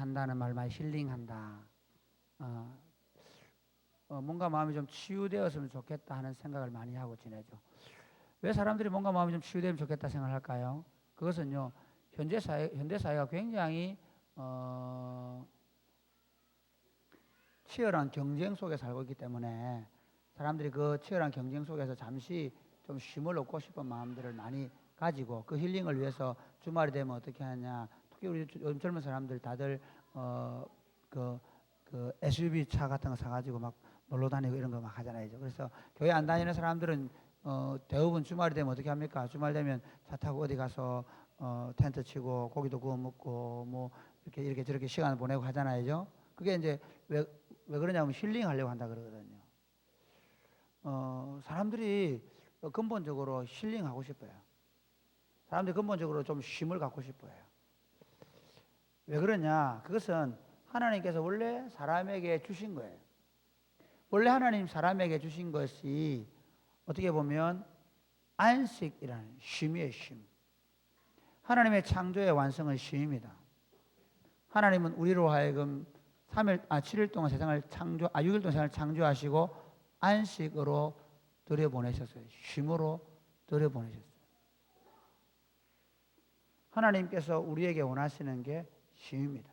힐링한다는 말 많이 힐링한다. 뭔가 마음이 좀 치유되었으면 좋겠다 하는 생각을 많이 하고 지내죠. 왜 사람들이 뭔가 마음이 좀 치유되면 좋겠다 생각할까요? 그것은요, 현대 사회가 굉장히 치열한 경쟁 속에 살고 있기 때문에 사람들이 그 치열한 경쟁 속에서 잠시 좀 쉼을 얻고 싶은 마음들을 많이 가지고 그 힐링을 위해서 주말이 되면 어떻게 하냐. 특히 우리 요즘 젊은 사람들 다들 그 SUV 차 같은 거 사가지고 막 놀러 다니고 이런 거 막 하잖아요. 그래서 교회 안 다니는 사람들은 대부분 주말이 되면 어떻게 합니까? 주말 되면 차 타고 어디 가서 텐트 치고 고기도 구워 먹고 뭐 이렇게 저렇게 시간을 보내고 하잖아요. 그게 이제 왜 그러냐면 힐링하려고 한다 그러거든요. 사람들이 근본적으로 힐링하고 싶어요. 사람들이 근본적으로 좀 쉼을 갖고 싶어요. 왜 그러냐? 그것은 하나님께서 원래 사람에게 주신 거예요. 원래 하나님 사람에게 주신 것이 어떻게 보면 안식이라는 쉼이에요. 쉼. 하나님의 창조의 완성은 쉼입니다. 하나님은 우리로 하여금 7일 동안 세상을 6일 동안 세상을 창조하시고 안식으로 들여보내셨어요. 쉼으로 들여보내셨어요. 하나님께서 우리에게 원하시는 게 쉼입니다.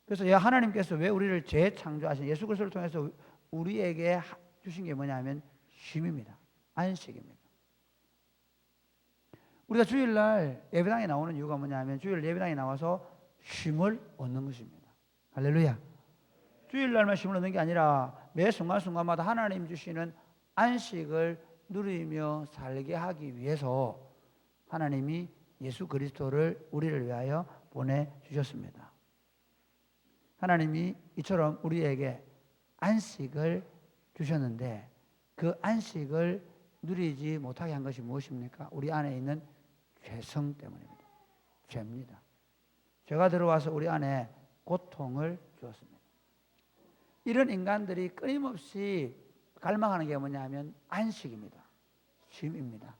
그래서 하나님께서 왜 우리를 재창조하신 예수 그리스도를 통해서 우리에게 주신 게 뭐냐면 쉼입니다. 안식입니다. 우리가 주일날 예배당에 나오는 이유가 뭐냐면 주일 예배당에 나와서 쉼을 얻는 것입니다. 할렐루야. 주일날만 쉼을 얻는 게 아니라 매 순간순간마다 하나님 주시는 안식을 누리며 살게 하기 위해서 하나님이 예수 그리스도를 우리를 위하여 보내주셨습니다. 하나님이 이처럼 우리에게 안식을 주셨는데 그 안식을 누리지 못하게 한 것이 무엇입니까? 우리 안에 있는 죄성 때문입니다. 죄입니다. 죄가 들어와서 우리 안에 고통을 주었습니다. 이런 인간들이 끊임없이 갈망하는 게 뭐냐면 안식입니다. 쉼입니다.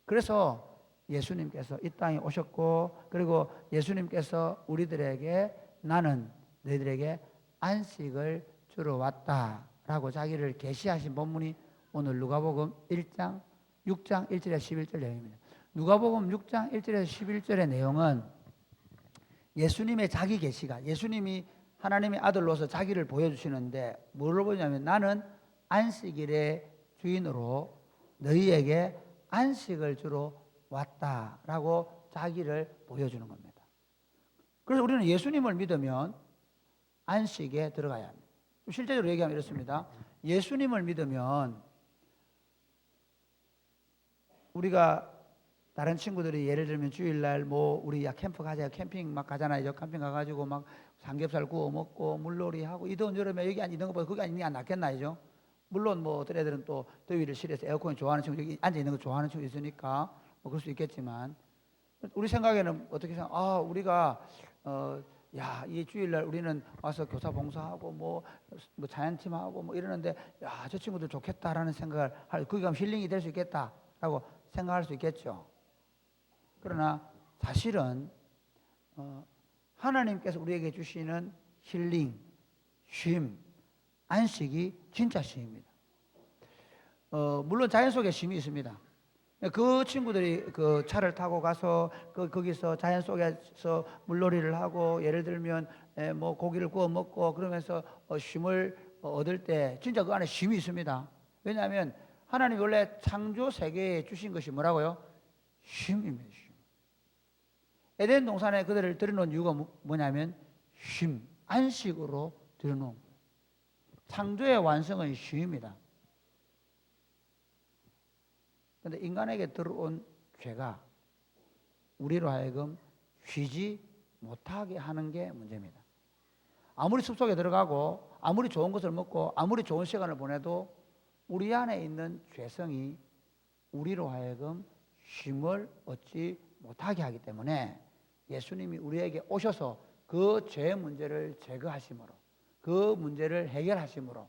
그래서 예수님께서 이 땅에 오셨고 그리고 예수님께서 우리들에게 나는 너희들에게 안식을 주러 왔다라고 자기를 계시하신 본문이 오늘 누가복음 1장 6장 1절에서 11절 내용입니다. 누가복음 6장 1절에서 11절의 내용은 예수님의 자기 계시가 예수님이 하나님의 아들로서 자기를 보여주시는데 뭐를 보냐면 나는 안식일의 주인으로 너희에게 안식을 주러 왔다라고 자기를 보여주는 겁니다. 그래서 우리는 예수님을 믿으면 안식에 들어가야 합니다. 실제적으로 얘기하면 이렇습니다. 예수님을 믿으면 우리가 다른 친구들이 예를 들면 주일날 뭐 우리 캠프 가자 캠핑 막 가잖아요. 캠핑 가가지고 막 삼겹살 구워 먹고 물놀이 하고 이 더운 여름에 여기 앉아 있는 것보다 거기 앉는 게 안 낫겠나요? 물론 뭐 어떤 애들은 또 더위를 싫어해서 에어컨 좋아하는 친구 여기 앉아 있는 거 좋아하는 친구 있으니까 뭐 그럴 수 있겠지만 우리 생각에는 어떻게 생각? 우리가 이 주일날 우리는 와서 교사 봉사하고 뭐 자연팀하고 뭐 이러는데 저 친구들 좋겠다라는 생각을 거기 가면 힐링이 될 수 있겠다라고 생각할 수 있겠죠. 그러나 사실은 하나님께서 우리에게 주시는 힐링, 쉼, 안식이 진짜 쉼입니다. 물론 자연 속에 쉼이 있습니다. 그 친구들이 그 차를 타고 가서 거기서 자연 속에서 물놀이를 하고 예를 들면 뭐 고기를 구워 먹고 그러면서 쉼을 얻을 때 진짜 그 안에 쉼이 있습니다. 왜냐하면 하나님이 원래 창조 세계에 주신 것이 뭐라고요? 쉼입니다. 쉼. 에덴 동산에 그들을 들여놓은 이유가 뭐냐면 쉼, 안식으로 들여놓은 거예요. 창조의 완성은 쉼입니다. 그런데 인간에게 들어온 죄가 우리로 하여금 쉬지 못하게 하는 게 문제입니다. 아무리 숲속에 들어가고 아무리 좋은 것을 먹고 아무리 좋은 시간을 보내도 우리 안에 있는 죄성이 우리로 하여금 쉼을 얻지 못하게 하기 때문에 예수님이 우리에게 오셔서 그 죄의 문제를 제거하심으로 그 문제를 해결하심으로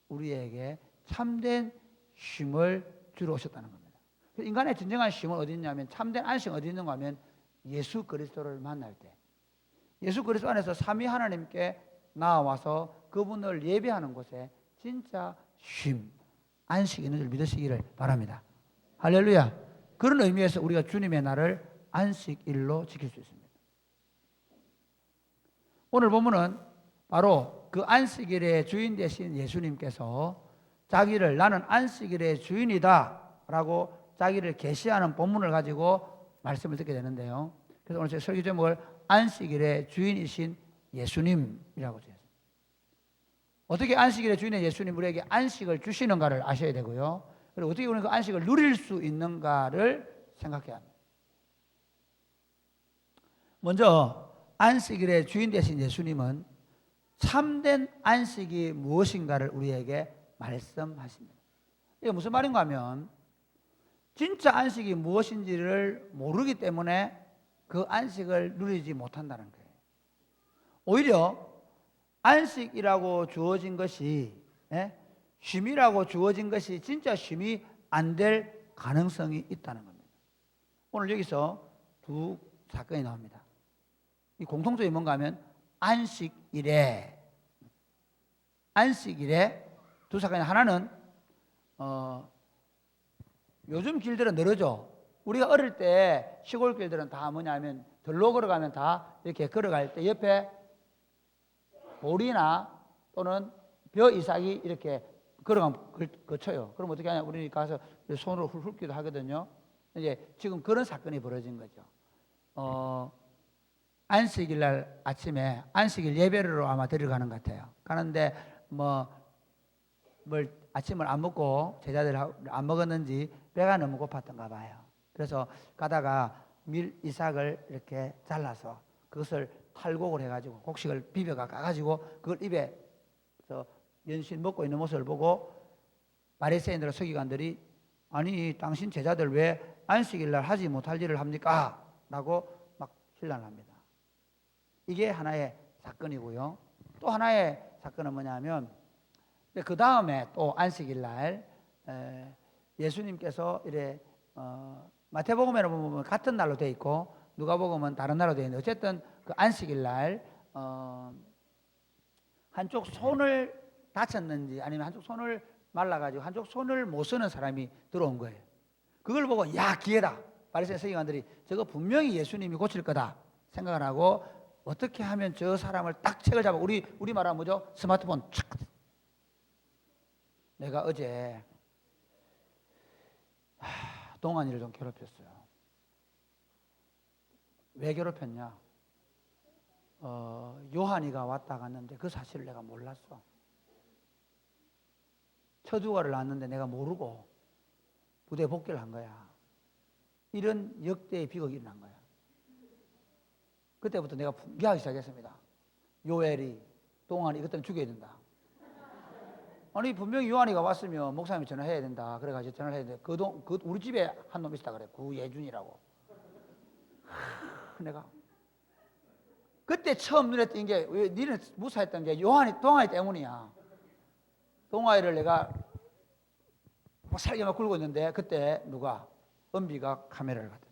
우리에게 참된 쉼을 주러 오셨다는 겁니다. 인간의 진정한 쉼은 어디 있냐면 참된 안식은 어디 있는가 하면 예수 그리스도를 만날 때 예수 그리스도 안에서 삼위 하나님께 나와서 그분을 예배하는 곳에 진짜 쉼, 안식이 있는 줄 믿으시기를 바랍니다. 할렐루야. 그런 의미에서 우리가 주님의 날을 안식일로 지킬 수 있습니다. 오늘 본문은 바로 그 안식일의 주인 되신 예수님께서 자기를 나는 안식일의 주인이다 라고 자기를 계시하는 본문을 가지고 말씀을 듣게 되는데요. 그래서 오늘 제 설교 제목을 안식일의 주인이신 예수님이라고 지었습니다. 어떻게 안식일의 주인의 예수님 우리에게 안식을 주시는가를 아셔야 되고요. 그리고 어떻게 우리가 그 안식을 누릴 수 있는가를 생각해야 합니다. 먼저 안식일의 주인 되신 예수님은 참된 안식이 무엇인가를 우리에게 말씀하십니다. 이게 무슨 말인가 하면 진짜 안식이 무엇인지를 모르기 때문에 그 안식을 누리지 못한다는 거예요. 오히려 안식이라고 주어진 것이 쉼이라고 주어진 것이 진짜 쉼이 안 될 가능성이 있다는 겁니다. 오늘 여기서 두 사건이 나옵니다. 이 공통점이 뭔가 하면 안식일에 두 사건이 하나는 요즘 길들은 늘어져. 우리가 어릴 때 시골 길들은 다 뭐냐면 들로 걸어가면 다 이렇게 걸어갈 때 옆에 돌이나 또는 벼 이삭이 이렇게 걸어가면 거쳐요. 그럼 어떻게 하냐? 우리 가서 손으로 훑기도 하거든요. 이제 지금 그런 사건이 벌어진 거죠. 안식일 날 아침에 안식일 예배로 아마 데려가는 것 같아요. 가는데 뭘 아침을 안 먹고 제자들 안 먹었는지 배가 너무 고팠던가 봐요. 그래서 가다가 밀 이삭을 이렇게 잘라서 그것을 탈곡을 해가지고 곡식을 비벼가 가가지고 그걸 입에 연신 먹고 있는 모습을 보고 바리새인들 서기관들이 아니 당신 제자들 왜 안식일 날 하지 못할 일을 합니까? 라고 막 신란합니다. 이게 하나의 사건이고요. 또 하나의 사건은 뭐냐면 그 다음에 또 안식일 날 예수님께서 이래 마태복음에는 보면 같은 날로 돼 있고 누가복음은 다른 날로 돼 있는데 어쨌든 그 안식일 날 한쪽 손을 다쳤는지 아니면 한쪽 손을 말라가지고 한쪽 손을 못 쓰는 사람이 들어온 거예요. 그걸 보고 야 기회다. 바리새인 서기관들이 저거 분명히 예수님이 고칠 거다 생각을 하고 어떻게 하면 저 사람을 딱 책을 잡아 우리 말하면 뭐죠? 스마트폰 착. 내가 어제 동안이를 좀 괴롭혔어요. 왜 괴롭혔냐? 요한이가 왔다 갔는데 그 사실을 내가 몰랐어. 처두가를 낳았는데 내가 모르고 부대 복귀를 한 거야. 이런 역대의 비극이 일어난 거야. 그때부터 내가 분개하기 시작했습니다. 요엘이 동안이 이것 때문에 죽여야 된다. 아니 분명히 요한이가 왔으면 목사님이 전화해야 된다. 그래가지고 전화를 해야 돼. 우리 집에 한 놈 있다 그래. 구예준이라고. 내가 그때 처음 눈에 띈 게 왜 니는 무사했던 게 동아이 때문이야. 동아이를 내가 살게 막 굴고 있는데 그때 누가 은비가 카메라를 갖다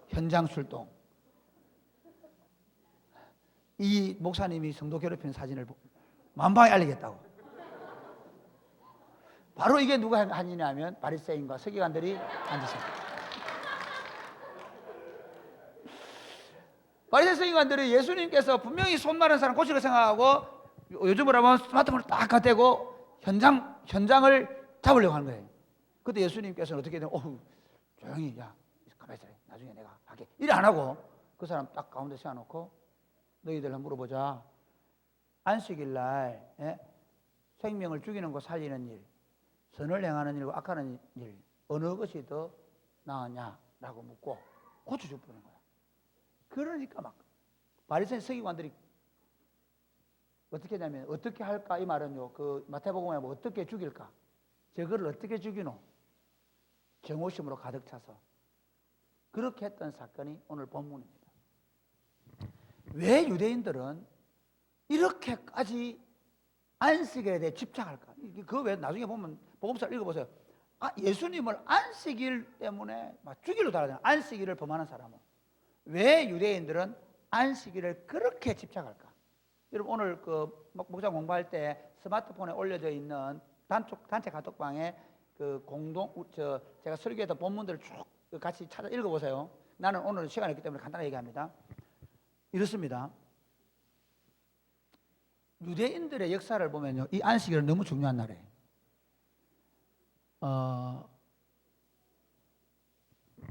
현장 출동. 이 목사님이 성도 괴롭히는 사진을 만방에 알리겠다고. 바로 이게 누가 한 일이냐 하면 바리새인과 서기관들이 한 짓입니다. 바리새인 서기관들이 예수님께서 분명히 손 마른 사람 고치를 생각하고 요즘으로 하면 스마트폰을 딱 갖대고 현장을 잡으려고 하는 거예요. 그때 예수님께서는 어떻게 되면 조용히 야 가만히 있어 나중에 내가 할게 이래 안 하고 그 사람 딱 가운데 세워놓고 너희들 한번 물어보자. 안식일 날 생명을 죽이는 거 살리는 일, 선을 행하는 일과 악하는 일 어느 것이 더 나으냐라고 묻고 고쳐줘 보는 거야. 그러니까 막 바리새인 서기관들이 어떻게 하냐면 어떻게 할까 이 말은요. 그 마태복음에 뭐 어떻게 죽일까? 저거를 어떻게 죽이노? 정오심으로 가득 차서 그렇게 했던 사건이 오늘 본문입니다. 왜 유대인들은 이렇게까지 안식일에 대해 집착할까? 그거 왜 나중에 보면 복음서를 읽어보세요. 예수님을 안식일 때문에 막 죽이려 달하잖아요. 안식일을 범하는 사람은 왜 유대인들은 안식일을 그렇게 집착할까? 여러분 오늘 그 목장 공부할 때 스마트폰에 올려져 있는 단체 카톡방에 그 제가 설교했던 본문들을 쭉 같이 찾아 읽어보세요. 나는 오늘 시간이 없기 때문에 간단하게 얘기합니다. 이렇습니다. 유대인들의 역사를 보면요, 이 안식일은 너무 중요한 날이에요.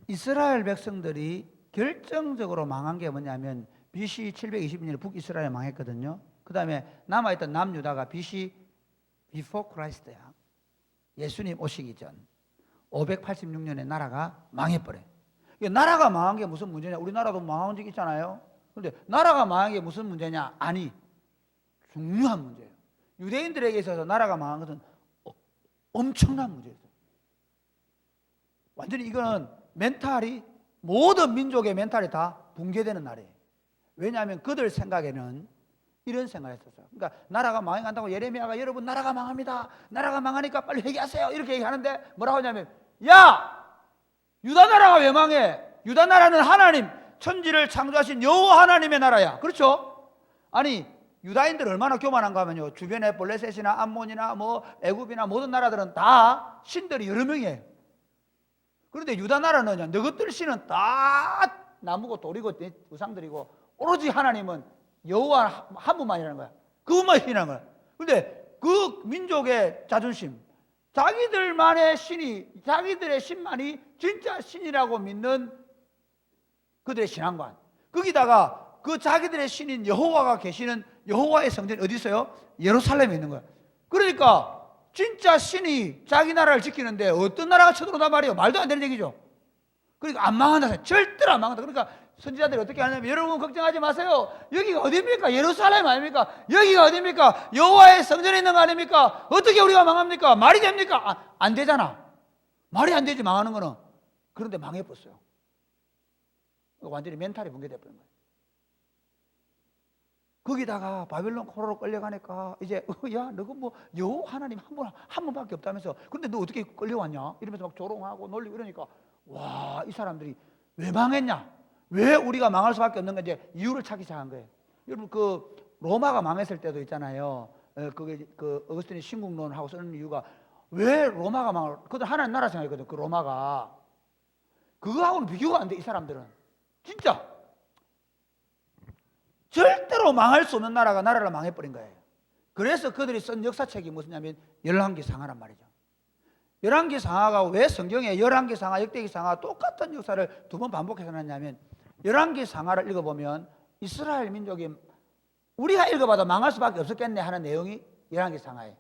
이스라엘 백성들이 결정적으로 망한 게 뭐냐면 BC 720년에 북이스라엘이 망했거든요. 그 다음에 남아있던 남유다가 BC Before Christ야. 예수님 오시기 전 586년에 나라가 망해버려요. 나라가 망한 게 무슨 문제냐? 우리나라도 망한 적 있잖아요. 그런데 나라가 망한 게 무슨 문제냐? 아니, 중요한 문제예요. 유대인들에게 있어서 나라가 망한 것은 엄청난 문제예요. 완전히 이거는 멘탈이, 모든 민족의 멘탈이 다 붕괴되는 날이에요. 왜냐하면 그들 생각에는 이런 생각을 했었어요. 그러니까 나라가 망해간다고 예레미야가 여러분 나라가 망합니다. 나라가 망하니까 빨리 회개하세요. 이렇게 얘기하는데 뭐라고 하냐면, 야! 유다 나라가 왜 망해? 유다 나라는 하나님, 천지를 창조하신 여호와 하나님의 나라야. 그렇죠? 아니, 유다인들 얼마나 교만한가 하면요, 주변에 블레셋이나 암몬이나 뭐 애굽이나 모든 나라들은 다 신들이 여러 명이에요. 그런데 유다 나라는 너희들 신은 다 나무고 돌이고 우상들이고 오로지 하나님은 여호와 한 분만이라는 거야. 그분만 신이라는 거야. 그런데 그 민족의 자존심, 자기들만의 신이, 자기들의 신만이 진짜 신이라고 믿는 그들의 신앙관, 거기다가 그 자기들의 신인 여호와가 계시는 여호와의 성전이 어디 있어요? 예루살렘에 있는 거야. 그러니까 진짜 신이 자기 나라를 지키는데 어떤 나라가 쳐들어온단 말이에요. 말도 안 되는 얘기죠. 그러니까 안 망한다. 절대로 안 망한다. 그러니까 선지자들이 어떻게 하냐면, 여러분 걱정하지 마세요. 여기가 어디입니까? 예루살렘 아닙니까? 여기가 어디입니까? 여호와의 성전에 있는 거 아닙니까? 어떻게 우리가 망합니까? 말이 됩니까? 안 되잖아. 말이 안 되지, 망하는 거는. 그런데 망해버렸어요. 완전히 멘탈이 붕괴돼버린 거예요. 거기다가 바벨론 포로로 끌려가니까 이제 야, 너가 뭐 여호와 하나님 한 분밖에 없다면서, 근데 너 어떻게 끌려왔냐? 이러면서 막 조롱하고 놀리고 이러니까, 와, 이 사람들이 왜 망했냐? 왜 우리가 망할 수밖에 없는 건지 이유를 찾기 시작한 거예요. 여러분 그 로마가 망했을 때도 있잖아요. 그게 그 어거스틴이 신국론하고 쓰는 이유가, 왜 로마가 망할? 그들 하나님 나라 생각이거든. 그 로마가 그거하고는 비교가 안 돼. 이 사람들은 진짜 절대로 망할 수 없는 나라가 나라를 망해버린 거예요. 그래서 그들이 쓴 역사책이 무엇이냐면 열왕기상하란 말이죠. 열왕기상하가 왜 성경에 열왕기상하, 역대기상하 똑같은 역사를 두 번 반복해서 놨냐면, 열왕기상하를 읽어보면 이스라엘 민족이 우리가 읽어봐도 망할 수밖에 없었겠네 하는 내용이 열왕기상하예요.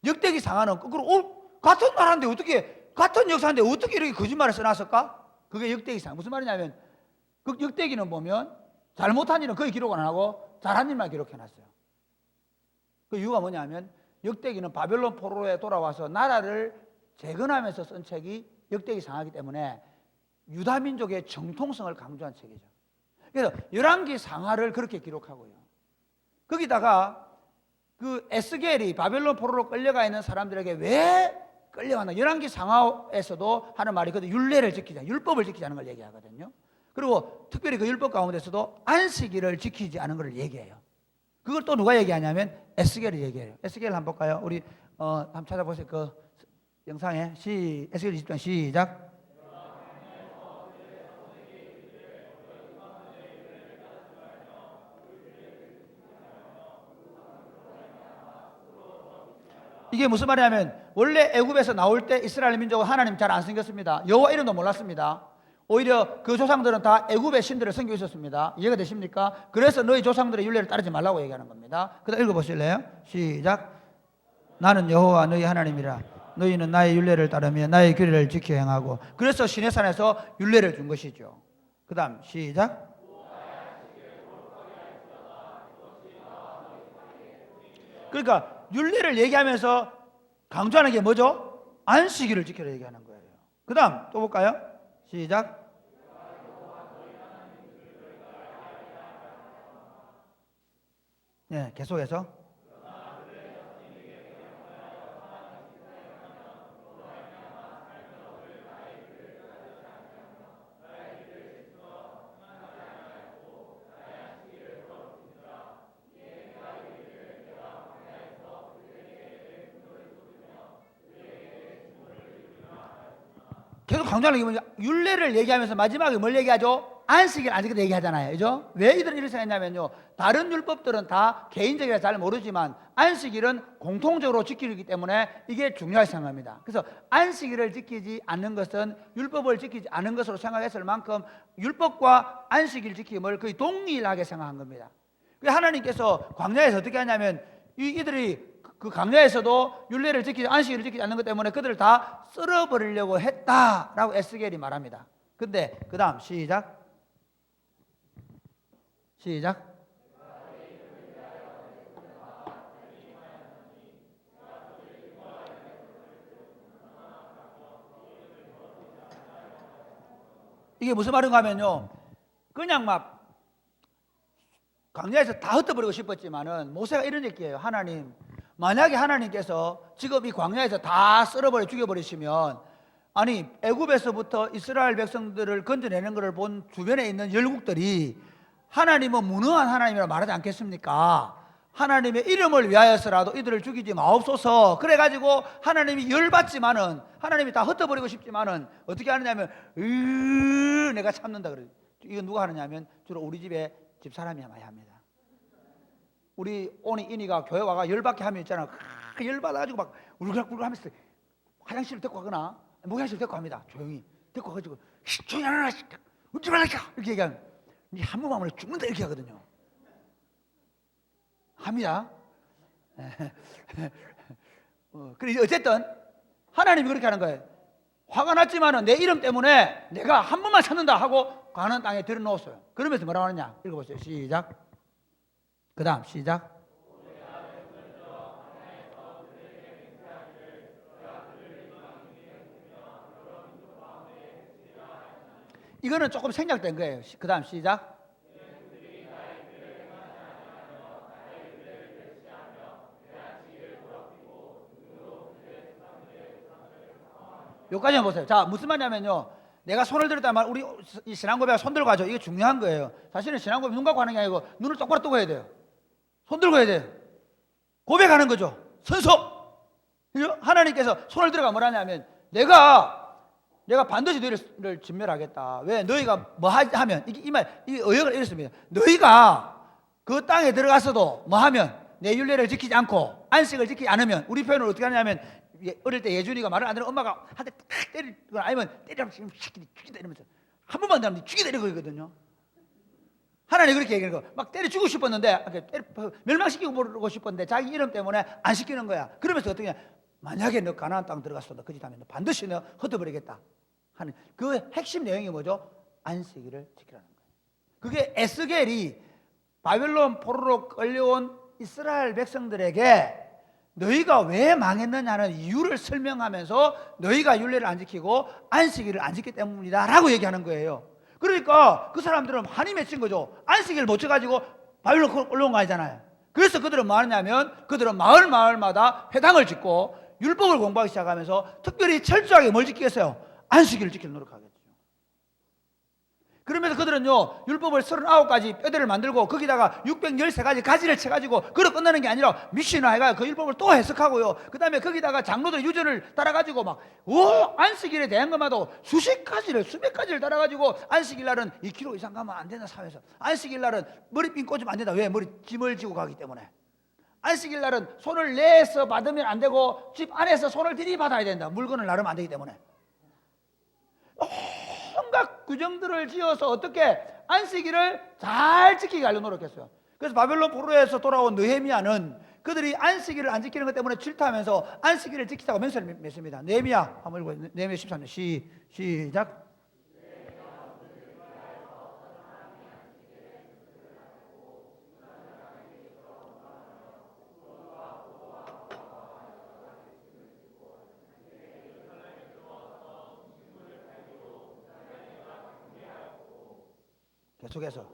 역대기상하는 거꾸로 같은 나라인데 어떻게, 같은 역사인데 어떻게 이렇게 거짓말을 써놨을까? 그게 역대기상. 무슨 말이냐면, 그 역대기는 보면 잘못한 일은 거의 기록 안 하고 잘한 일만 기록해놨어요. 그 이유가 뭐냐면, 역대기는 바벨론 포로에 돌아와서 나라를 재건하면서 쓴 책이 역대기상하기 때문에 유다 민족의 정통성을 강조한 책이죠. 그래서 열왕기상하를 그렇게 기록하고요. 거기다가 그 에스겔이 바벨론 포로로 끌려가 있는 사람들에게 왜 끌려가나, 열왕기상하에서도 하는 말이 그 율례를 지키자, 율법을 지키자는 걸 얘기하거든요. 그리고 특별히 그 율법 가운데서도 안식일을 지키지 않은 걸 얘기해요. 그걸 또 누가 얘기하냐면 에스겔이 얘기해요. 에스겔 한번 볼까요? 우리 한번 찾아보세요. 그 영상에 에스겔 20장 시작. 이게 무슨 말이냐면, 원래 애굽에서 나올 때 이스라엘 민족은 하나님 잘 안 섬겼습니다. 여호와 이름도 몰랐습니다. 오히려 그 조상들은 다 애굽의 신들을 섬기고 있었습니다. 이해가 되십니까? 그래서 너희 조상들의 율례를 따르지 말라고 얘기하는 겁니다. 그다음 읽어보실래요? 시작. 나는 여호와 너희 하나님이라. 너희는 나의 율례를 따르며 나의 규례를 지켜 행하고. 그래서 시내산에서 율례를 준 것이죠. 그 다음 시작. 그러니까 율례를 얘기하면서 강조하는 게 뭐죠? 안식일을 지켜라 얘기하는 거예요. 그 다음 또 볼까요? 시작. 네, 계속해서. 계속 강조하는 게 뭐냐? 율례를 얘기하면서 마지막에 뭘 얘기하죠? 안식일 안 지키다 얘기하잖아요. 그죠? 왜 이들은 이렇게 생각했냐면요, 다른 율법들은 다 개인적이라 잘 모르지만 안식일은 공통적으로 지키기 때문에 이게 중요하게 생각합니다. 그래서 안식일을 지키지 않는 것은 율법을 지키지 않은 것으로 생각했을 만큼 율법과 안식일 지킴을 거의 동일하게 생각한 겁니다. 하나님께서 광야에서 어떻게 하냐면 이들이 그 광야에서도 율례를 지키지, 안식일을 지키지 않는 것 때문에 그들을 다 쓸어버리려고 했다라고 에스겔이 말합니다. 근데 그 다음 시작. 이게 무슨 말인가 하면요, 그냥 막 광야에서 다 흩어버리고 싶었지만은 모세가 이런 얘기예요. 하나님, 만약에 하나님께서 지금 이 광야에서 다 쓸어버려 죽여버리시면, 아니 애굽에서부터 이스라엘 백성들을 건져내는 것을 본 주변에 있는 열국들이 하나님은 무능한 하나님이라 말하지 않겠습니까? 하나님의 이름을 위하여서라도 이들을 죽이지 마옵소서. 그래가지고 하나님이 열받지만은, 하나님이 다 흩어버리고 싶지만은 어떻게 하느냐면 내가 참는다 그래요. 이건 누가 하느냐면 주로 우리 집에 집사람이 많이 합니다. 우리 오니 인이가 교회 와가 열받게 하면 있잖아. 열받아가지고 막 울글울글 하면서 화장실을 데리고 가거나 목욕실을 데리고 갑니다. 조용히 데리고 가가지고 조용히 안 하나 웃지 말라니까 이렇게 얘기하면 니 한 번만 하면 죽는다 이렇게 하거든요. 합니다. 그래 어쨌든 하나님이 그렇게 하는 거예요. 화가 났지만은 내 이름 때문에 내가 한 번만 찾는다 하고 가나안 땅에 들여놓았어요. 그러면서 뭐라고 하느냐 읽어보세요. 시작. 그 다음 시작. 이거는 조금 생략된 거예요. 그 다음 시작. 여기까지만 보세요. 자, 무슨 말이냐면요, 내가 손을 들었단 말, 우리 이 신앙고백에 손 들고 하죠. 이게 중요한 거예요. 사실은 신앙고백 눈 감고 하는 게 아니고 눈을 똑바로 뜨고 해야 돼요. 손 들고 해야 돼요. 고백하는 거죠. 선서. 하나님께서 손을 들어가 뭐라냐면 내가 반드시 너희를 진멸하겠다. 왜? 너희가 뭐 하면 이 의역을 이렇습니다. 너희가 그 땅에 들어가서도 뭐 하면 내 율례를 지키지 않고 안식을 지키지 않으면, 우리 표현을 어떻게 하냐면 어릴 때 예준이가 말을 안 듣는 엄마가 한테 탁 때리거나 아니면 때리면 지금 죽이다 이러면서 한 번만 더 하면 죽이다 이러거든요. 하나님 그렇게 얘기하는 거. 막 때려 주고 싶었는데 멸망시키고 싶었는데 자기 이름 때문에 안 시키는 거야. 그러면서 어떻게 하냐, 만약에 너 가나안 땅 들어갔어 너 그 짓 하면 너 반드시 너 흩어버리겠다 하는 그 핵심 내용이 뭐죠? 안식일을 지키라는 거예요. 그게 에스겔이 바벨론 포로로 끌려온 이스라엘 백성들에게 너희가 왜 망했느냐는 이유를 설명하면서 너희가 율례를 안 지키고 안식일을 안 지키기 때문이다 라고 얘기하는 거예요. 그러니까 그 사람들은 한이 맺힌 거죠. 안식일을 못 지켜가지고 바벨론 끌려온 거 아니잖아요. 그래서 그들은 뭐 하냐면 그들은 마을마다 회당을 짓고 율법을 공부하기 시작하면서 특별히 철저하게 뭘 지키겠어요? 안식일을 지키는 노력하겠죠. 그러면서 그들은요 율법을 39가지 뼈대를 만들고 거기다가 613가지 가지를 쳐가지고 그걸 끝나는 게 아니라 미신화해가 그 율법을 또 해석하고요. 그 다음에 거기다가 장로들 유전을 따라가지고 막 안식일에 대한 것마다 수십 가지를 수백 가지를 따라가지고 안식일날은 2km 이상 가면 안 된다 사회에서. 안식일날은 머리핀 꽂으면 안 된다. 왜? 머리 짐을 지고 가기 때문에. 안식일날은 손을 내서 받으면 안 되고 집 안에서 손을 들이받아야 된다. 물건을 나르면 안 되기 때문에. 온갖 규정들을 지어서 어떻게 안식일을 잘 지키게 하려고 노력했어요. 그래서 바벨론 포로에서 돌아온 느헤미야는 그들이 안식일을 안 지키는 것 때문에 질타하면서 안식일을 지키자고 맹세를 맺습니다. 느헤미야 한번 읽어요. 느헤미야 13년 시작. 계속해서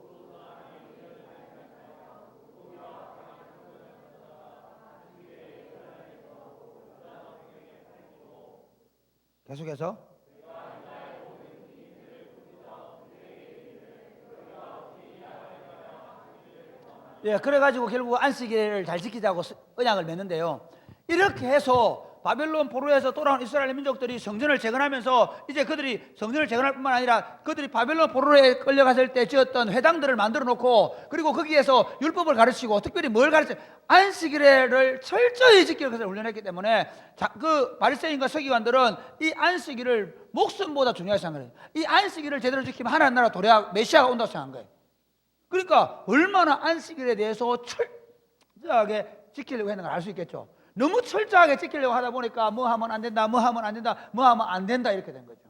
예, 그래가지고 결국 안식일을 잘 지키자고 언약을 맺는데요. 이렇게 해서 바벨론 포로에서 돌아온 이스라엘 민족들이 성전을 재건하면서 이제 그들이 성전을 재건할 뿐만 아니라 그들이 바벨론 포로에 끌려갔을 때 지었던 회당들을 만들어 놓고 그리고 거기에서 율법을 가르치고 특별히 뭘 가르쳐? 안식일을 철저히 지키는 것을 훈련했기 때문에 그 바리새인과 서기관들은 이 안식일을 목숨보다 중요하게 생각해요. 이 안식일을 제대로 지키면 하나님 나라 도래하고 메시아가 온다고 생각한 거예요. 그러니까 얼마나 안식일에 대해서 철저하게 지키려고 했는 걸 알 수 있겠죠. 너무 철저하게 지키려고 하다 보니까 뭐 하면 안 된다, 뭐 하면 안 된다, 뭐 하면 안 된다 이렇게 된 거죠.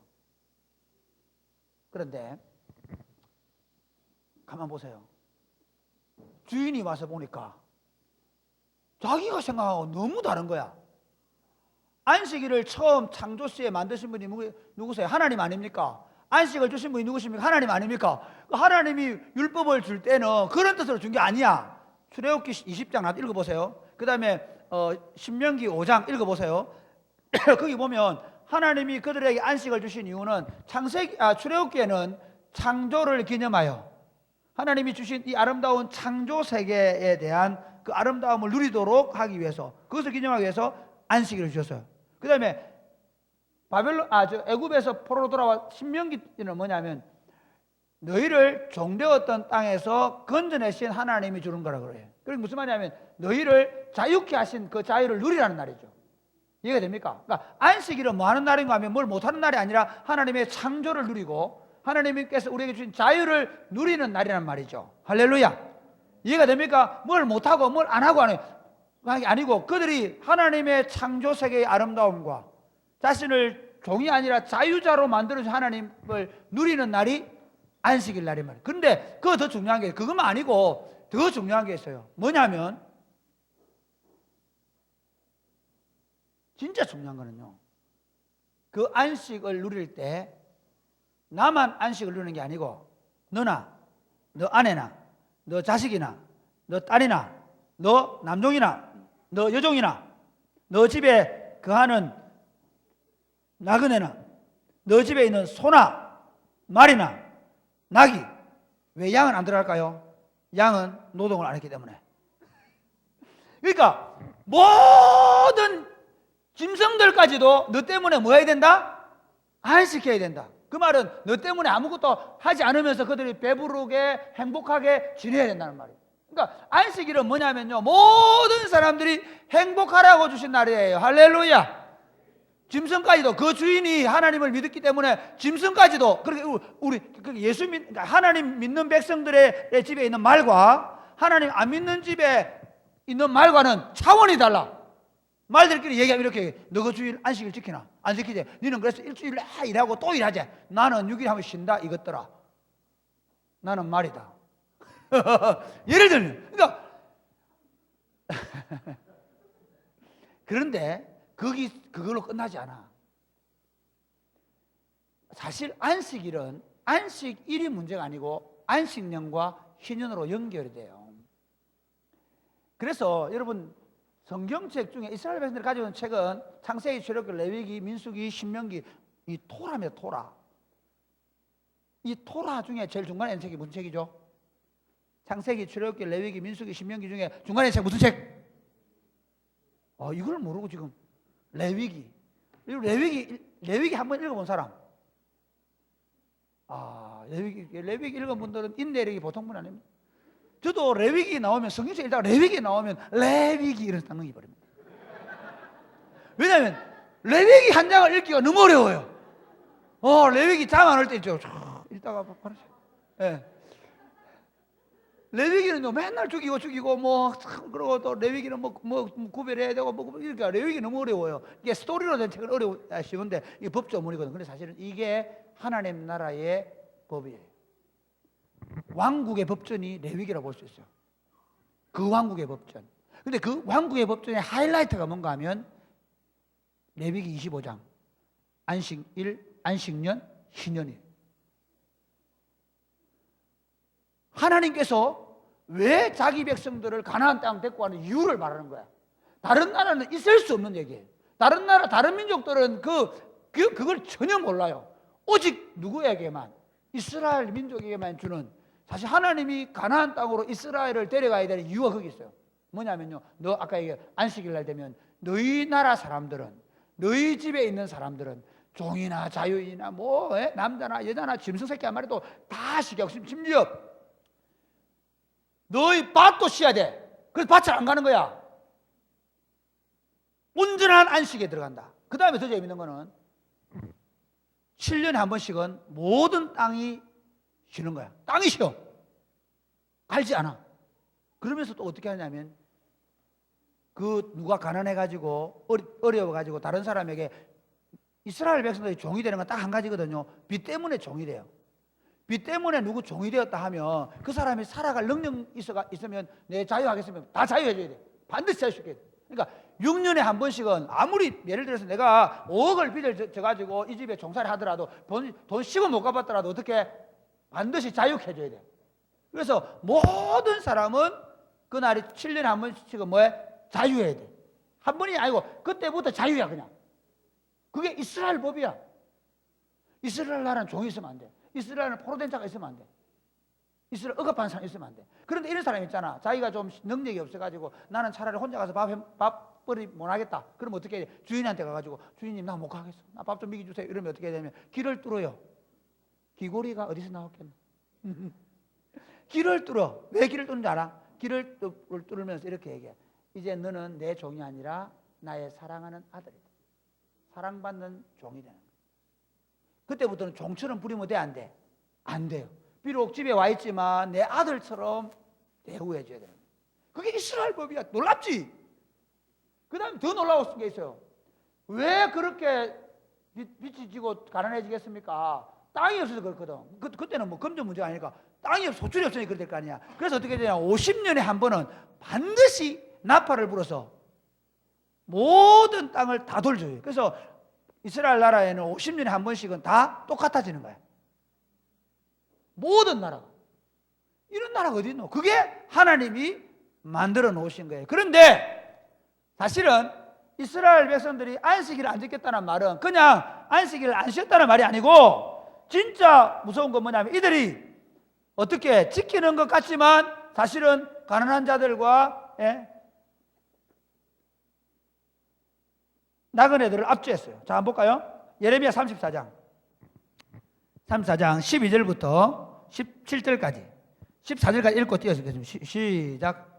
그런데 가만 보세요. 주인이 와서 보니까 자기가 생각하고 너무 다른 거야. 안식일을 처음 창조시에 만드신 분이 누구세요? 하나님 아닙니까? 안식을 주신 분이 누구십니까? 하나님 아닙니까? 하나님이 율법을 줄 때는 그런 뜻으로 준 게 아니야. 출애굽기 20장 읽어보세요. 그 다음에 신명기 5장 읽어보세요. 거기 보면 하나님이 그들에게 안식을 주신 이유는 출애굽기에는 창조를 기념하여 하나님이 주신 이 아름다운 창조 세계에 대한 그 아름다움을 누리도록 하기 위해서, 그것을 기념하기 위해서 안식일을 주셨어요. 그 다음에 애굽에서 포로로 돌아와 신명기는 뭐냐면 너희를 종되었던 땅에서 건져내신 하나님이 주는 거라고 그래요. 그게 무슨 말이냐면 너희를 자유케 하신 그 자유를 누리라는 날이죠. 이해가 됩니까? 그러니까 안식일은 뭐 하는 날인가 하면 뭘 못하는 날이 아니라 하나님의 창조를 누리고 하나님께서 우리에게 주신 자유를 누리는 날이란 말이죠. 할렐루야. 이해가 됩니까? 뭘 못하고 뭘 안 하고 하는 게 아니고 그들이 하나님의 창조 세계의 아름다움과 자신을 종이 아니라 자유자로 만들어준 하나님을 누리는 날이 안식일 날이 말이에요. 그런데 그거 더 중요한 게 그것만 아니고 더 중요한 게 있어요. 뭐냐면 진짜 중요한 거는요, 그 안식을 누릴 때 나만 안식을 누리는 게 아니고 너나 너 아내나 너 자식이나 너 딸이나 너 남종이나 너 여종이나 너 집에 거하는 나그네나 너 집에 있는 소나 말이나 낙이, 왜 양은 안 들어갈까요? 양은 노동을 안 했기 때문에. 그러니까 모든 짐승들까지도 너 때문에 뭐 해야 된다? 안식해야 된다. 그 말은 너 때문에 아무것도 하지 않으면서 그들이 배부르게 행복하게 지내야 된다는 말이에요. 그러니까 안식일은 뭐냐면요, 모든 사람들이 행복하라고 주신 날이에요. 할렐루야. 짐승까지도, 그 주인이 하나님을 믿었기 때문에 짐승까지도, 그렇게 우리 그러니까 하나님 믿는 백성들의 집에 있는 말과 하나님 안 믿는 집에 있는 말과는 차원이 달라. 말들끼리 얘기하면 이렇게, 너 그 주일 안식일 지키나? 안 지키지? 너는 그래서 일주일 일하고 또 일하지? 나는 6일 하면 쉰다 이것더라. 나는 말이다. 예를 들면, 그러니까 그런데 그걸로 끝나지 않아. 사실 안식일은 안식일이 문제가 아니고 안식년과 희년으로 연결이 돼요. 그래서 여러분 성경책 중에 이스라엘 백성들이 가지고 있는 책은 창세기, 출애굽기, 레위기, 민수기, 신명기, 이 토라입니다. 토라. 이 토라 중에 제일 중간에 있는 책이 무슨 책이죠? 창세기, 출애굽기, 레위기, 민수기, 신명기 중에 중간에 있는 책 무슨 책? 이걸 모르고 지금 레위기 한번 읽어본 사람? 레위기 읽은 분들은 인내력이 보통 분 아닙니다. 저도 레위기 나오면, 성경책 읽다가 레위기 나오면 레위기 이런 단어가 버립니다. 왜냐하면 레위기 한 장을 읽기가 너무 어려워요. 레위기 장 안 할 때 있죠. 읽다가 바로 레위기는 맨날 죽이고 그리고 또 레위기는 뭐 구별해야 되고 그러니까 레위기 너무 어려워요. 이게 스토리로 된 책은 쉬운데 이게 법조문이거든. 근데 사실은 이게 하나님 나라의 법이에요. 왕국의 법전이 레위기라고 볼 수 있어요. 그 왕국의 법전. 근데 그 왕국의 법전의 하이라이트가 뭔가 하면 레위기 25장 안식일, 안식년, 희년이에요. 하나님께서 왜 자기 백성들을 가나안 땅 데리고 가는 이유를 말하는 거야. 다른 나라는 있을 수 없는 얘기예요. 다른 나라, 다른 민족들은 그걸 전혀 몰라요. 오직 누구에게만, 이스라엘 민족에게만 주는, 사실 하나님이 가나안 땅으로 이스라엘을 데려가야 되는 이유가 거기 있어요. 뭐냐면요, 너 아까 얘기한 안식일 날 되면 너희 나라 사람들은, 너희 집에 있는 사람들은 종이나 자유인이나 뭐 남자나 여자나 짐승 새끼 한 마리도 다 시켜. 심지어 너희 밭도 쉬어야 돼. 그래서 밭을 안 가는 거야. 온전한 안식에 들어간다. 그 다음에 더 재밌는 거는 7년에 한 번씩은 모든 땅이 쉬는 거야. 땅이 쉬어. 갈지 않아. 그러면서 또 어떻게 하냐면 그 누가 가난해가지고 어려워가지고 다른 사람에게, 이스라엘 백성들이 종이 되는 건 딱 한 가지거든요. 빚 때문에 종이 돼요. 빚 때문에 누구 종이 되었다 하면 그 사람이 살아갈 능력 있으면 내 자유하겠으면 다 자유해줘야 돼. 반드시 자유시켜야 돼. 그러니까 6년에 한 번씩은 아무리 예를 들어서 내가 5억을 빚을 져가지고 이 집에 종살이 하더라도 돈 10원 못 갚았더라도 어떻게 반드시 자유해줘야 돼. 그래서 모든 사람은 그날이 7년에 한 번씩은 뭐해? 자유해야 돼. 한 번이 아니고 그때부터 자유야. 그냥 그게 이스라엘 법이야. 이스라엘 나라는 종이 있으면 안 돼. 이스라엘은 포로된 자가 있으면 안 돼. 이스라엘 억압한 사람이 있으면 안 돼. 그런데 이런 사람이 있잖아. 자기가 좀 능력이 없어가지고 나는 차라리 혼자 가서 밥벌이 못 하겠다. 그러면 어떻게 해? 주인한테 가가지고 주인님 나 못 가겠어. 나 밥 좀 먹여주세요. 이러면 어떻게 해야 되냐면 길을 뚫어요. 귀고리가 어디서 나왔겠나? 길을 뚫어. 왜 길을 뚫는지 알아? 길을 뚫으면서 이렇게 얘기해. 이제 너는 내 종이 아니라 나의 사랑하는 아들이다. 사랑받는 종이 되는 거야. 그때부터는 종처럼 부리면 돼, 안 돼? 안 돼요. 비록 집에 와 있지만 내 아들처럼 대우해 줘야 되는 거야. 그게 이스라엘 법이야. 놀랍지? 그 다음에 더 놀라운 게 있어요. 왜 그렇게 빚이 지고 가난해지겠습니까? 땅이 없어서 그렇거든. 그때는 뭐 금전 문제가 아니니까 땅이 소출이 없으니 그럴 거 아니야. 그래서 어떻게 되냐? 50년에 한 번은 반드시 나팔을 불어서 모든 땅을 다 돌줘요. 그래서 이스라엘 나라에는 50년에 한 번씩은 다 똑같아지는 거야. 모든 나라가. 이런 나라가 어디 있노? 그게 하나님이 만들어 놓으신 거예요. 그런데 사실은 이스라엘 백성들이 안식일을 안 지켰다는 말은 그냥 안식일을 안 쉬었다는 말이 아니고, 진짜 무서운 건 뭐냐면 이들이 어떻게 지키는 것 같지만 사실은 가난한 자들과 나그네들을 압제했어요. 자, 한번 볼까요? 예레미야 34장 12절부터 17절까지 14절까지 읽고 띄워서 시작.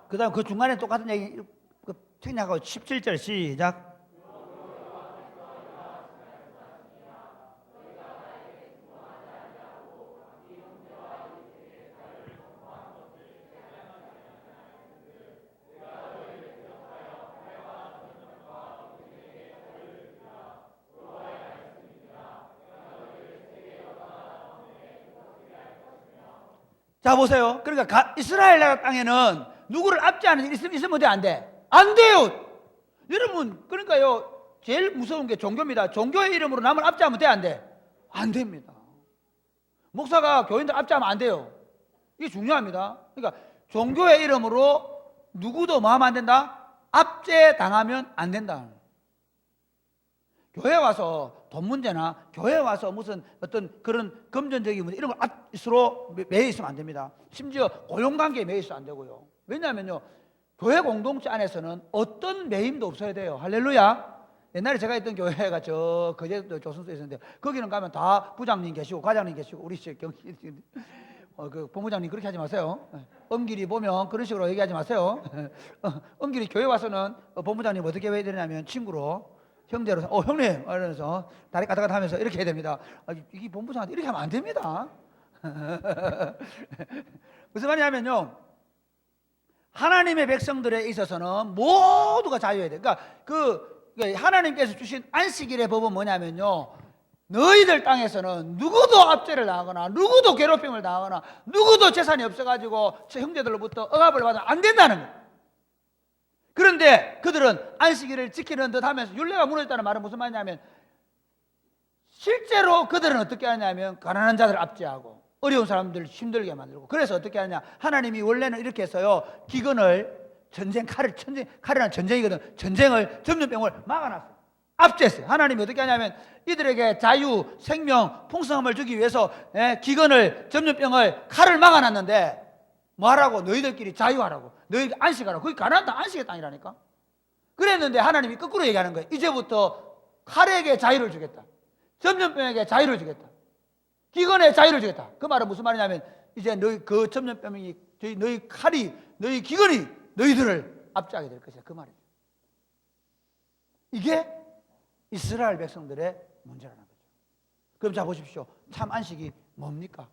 그 다음 그 중간에 똑같은 얘기 특약하고 17절 시작. 자, 보세요. 그러니까 이스라엘 나라 땅에는 누구를 압제하는 일이 있으면 돼, 안 돼? 안 돼요. 여러분, 그러니까요, 제일 무서운 게 종교입니다. 종교의 이름으로 남을 압제하면 돼, 안 돼? 안 됩니다. 목사가 교인들 압제하면 안 돼요. 이게 중요합니다. 그러니까 종교의 이름으로 누구도 뭐 하면 안 된다? 압제당하면 안 된다. 교회 와서 돈 문제나 교회 와서 무슨 어떤 그런 금전적인 문제 이런 걸 서로 매여 있으면 안 됩니다. 심지어 고용관계에 매여 있으면 안 되고요. 왜냐하면요, 교회 공동체 안에서는 어떤 매임도 없어야 돼요. 할렐루야. 옛날에 제가 있던 교회가 저 거제도 조선소에 있었는데 거기는 가면 다 부장님 계시고 과장님 계시고 우리 그 본부장님 그렇게 하지 마세요. 엄길이 보면 그런 식으로 얘기하지 마세요. 엄길이 교회 와서는 본부장님 어떻게 해야 되냐면 친구로 형제로 형님 이러면서 다리 까딱까딱 하면서 이렇게 해야 됩니다. 이게 본부장한테 이렇게 하면 안 됩니다. 무슨 말이냐면요, 하나님의 백성들에 있어서는 모두가 자유해야 돼. 그러니까 하나님께서 주신 안식일의 법은 뭐냐면요, 너희들 땅에서는 누구도 압제를 당하거나 누구도 괴롭힘을 당하거나 누구도 재산이 없어가지고 제 형제들로부터 억압을 받으면 안 된다는 거예요. 그런데 그들은 안식일을 지키는 듯 하면서 율례가 무너졌다는 말은 무슨 말이냐면 실제로 그들은 어떻게 하냐면 가난한 자들을 압제하고 어려운 사람들을 힘들게 만들고, 그래서 어떻게 하냐, 하나님이 원래는 이렇게 해서요, 기근을, 전쟁, 칼이란 전쟁이거든. 전쟁을, 전염병을 막아놨어요. 압제했어요. 하나님이 어떻게 하냐면 이들에게 자유, 생명, 풍성함을 주기 위해서 기근을, 전염병을, 칼을 막아놨는데 뭐 하라고? 너희들끼리 자유하라고, 너희 안식하라고. 그게 가난한 땅, 안식의 땅이라니까. 그랬는데 하나님이 거꾸로 얘기하는 거예요. 이제부터 칼에게 자유를 주겠다, 전염병에게 자유를 주겠다, 기근에 자유를 주겠다. 그 말은 무슨 말이냐면 이제 너희 그 전염병이, 너희 칼이, 너희 기근이 너희들을 압제하게 될 것이다, 그 말이에요. 이게 이스라엘 백성들의 문제라는 거죠. 그럼 자 보십시오. 참 안식이 뭡니까?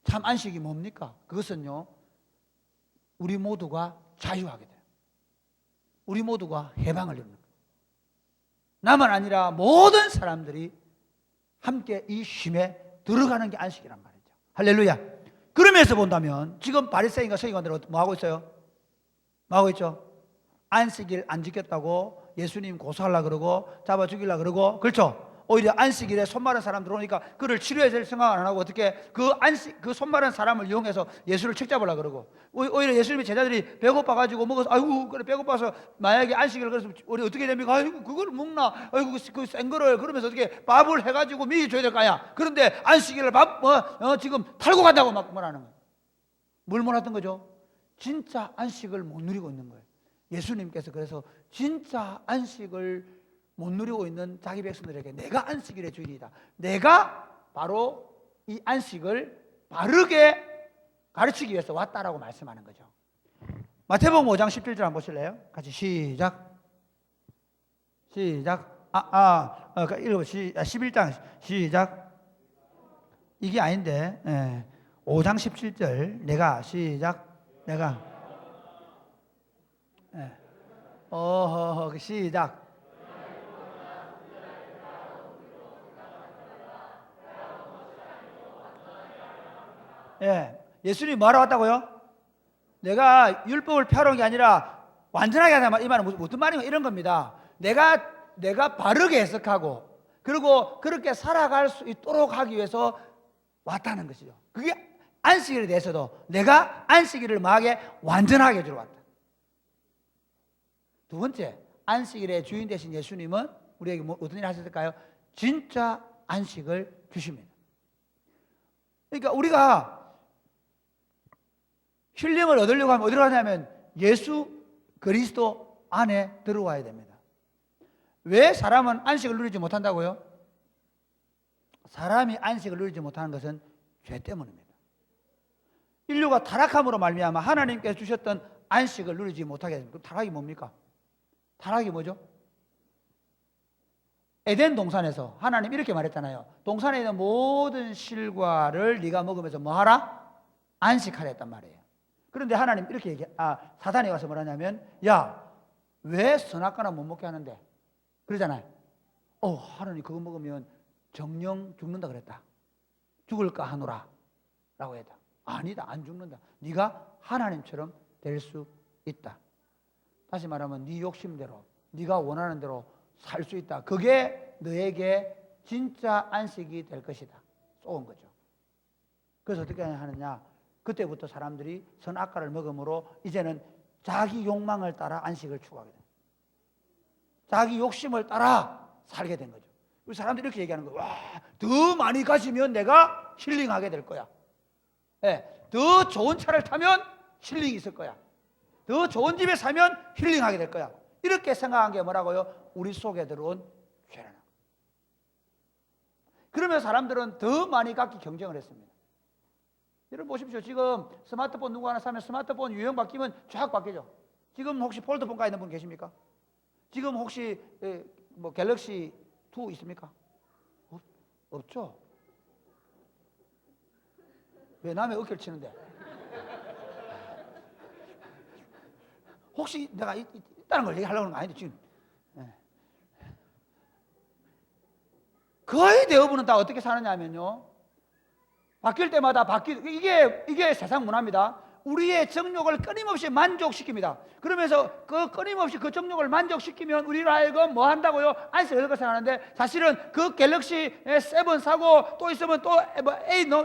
참 안식이 뭡니까? 그것은요, 우리 모두가 자유하게 돼요. 우리 모두가 해방을 이루는 거예요. 나만 아니라 모든 사람들이 함께 이 쉼에 들어가는 게 안식이란 말이죠. 할렐루야. 그러면서 본다면 지금 바리새인과 서기관들은 뭐 하고 있어요? 뭐 하고 있죠? 안식일 안 지켰다고 예수님 고소하려고 그러고 잡아 죽이려고 그러고, 그렇죠? 오히려 안식일에 손 마른 사람 들어오니까 그를 치료해야 될 생각을 안 하고 어떻게 그 손 마른 사람을 이용해서 예수를 책잡으려고 그러고, 오히려 예수님의 제자들이 배고파가지고 먹어서, 아이고 그래 배고파서 만약에 안식일을 그래서 우리 어떻게 됩니까? 아이고 그걸 먹나? 아이고 그 센 거를, 그러면서 어떻게 밥을 해가지고 미리 줘야 될 거 아니야. 그런데 안식일을 지금 탈고 간다고 막 뭐라는 거예요. 뭘 몰았던 거죠? 진짜 안식을 못 누리고 있는 거예요. 예수님께서 그래서 진짜 안식을 못 누리고 있는 자기 백성들에게 내가 안식일의 주인이다, 내가 바로 이 안식을 바르게 가르치기 위해서 왔다라고 말씀하는 거죠. 마태복음 5장 17절 한번 보실래요? 같이 시작. 읽어. 11장 시작. 이게 아닌데 5장 17절 내가 시작. 내가 시작. 예수님이 뭐하러 왔다고요? 내가 율법을 펴놓은 게 아니라 완전하게 하자, 이 말은 무슨 말인가, 이런 겁니다. 내가 바르게 해석하고 그리고 그렇게 살아갈 수 있도록 하기 위해서 왔다는 것이죠. 그게 안식일에 대해서도 내가 안식일을 뭐하게 완전하게 해주러 왔다. 두 번째, 안식일의 주인 되신 예수님은 우리에게 어떤 일을 하셨을까요? 진짜 안식을 주십니다. 그러니까 우리가 힐링을 얻으려고 하면 어디로 가냐면 예수 그리스도 안에 들어와야 됩니다. 왜 사람은 안식을 누리지 못한다고요? 사람이 안식을 누리지 못하는 것은 죄 때문입니다. 인류가 타락함으로 말미암아 하나님께서 주셨던 안식을 누리지 못하게 됩니다. 그럼 타락이 뭡니까? 타락이 뭐죠? 에덴 동산에서 하나님 이렇게 말했잖아요. 동산에 있는 모든 실과를 네가 먹으면서 뭐 하라? 안식하라 했단 말이에요. 그런데 하나님 이렇게 사단이 와서 뭐라냐면, 야, 왜 선악과나 못 먹게 하는데? 그러잖아요. 하나님 그거 먹으면 정령 죽는다 그랬다. 죽을까 하노라 라고 했다. 아니다, 안 죽는다. 네가 하나님처럼 될 수 있다. 다시 말하면 네 욕심대로, 네가 원하는 대로 살 수 있다. 그게 너에게 진짜 안식이 될 것이다. 쏘은 거죠. 그래서 어떻게 하느냐? 그때부터 사람들이 선악과를 먹음으로 이제는 자기 욕망을 따라 안식을 추구하게 됩니다. 자기 욕심을 따라 살게 된 거죠. 우리 사람들이 이렇게 얘기하는 거예요. 와, 더 많이 가지면 내가 힐링하게 될 거야. 더 좋은 차를 타면 힐링이 있을 거야. 더 좋은 집에 살면 힐링하게 될 거야. 이렇게 생각한 게 뭐라고요? 우리 속에 들어온 죄라는 거예요. 그러면 사람들은 더 많이 갖기 경쟁을 했습니다. 여러분 보십시오. 지금 스마트폰 누구 하나 사면 스마트폰 유형 바뀌면 쫙 바뀌죠. 지금 혹시 폴더폰가 있는 분 계십니까? 지금 혹시 뭐 갤럭시 2 있습니까? 없죠. 왜 남의 어깨를 치는데? 혹시 내가 있다는 걸 얘기하려고 하는 거 아닌데 지금. 거의 대부분은 다 어떻게 사느냐면요, 바뀔 때마다 이게 세상 문화입니다. 우리의 정욕을 끊임없이 만족시킵니다. 그러면서 그 끊임없이 그 정욕을 만족시키면 우리로 하여금 뭐 한다고요? 안식을 얻을 생각하는데, 사실은 그 갤럭시 7 사고 또 있으면 또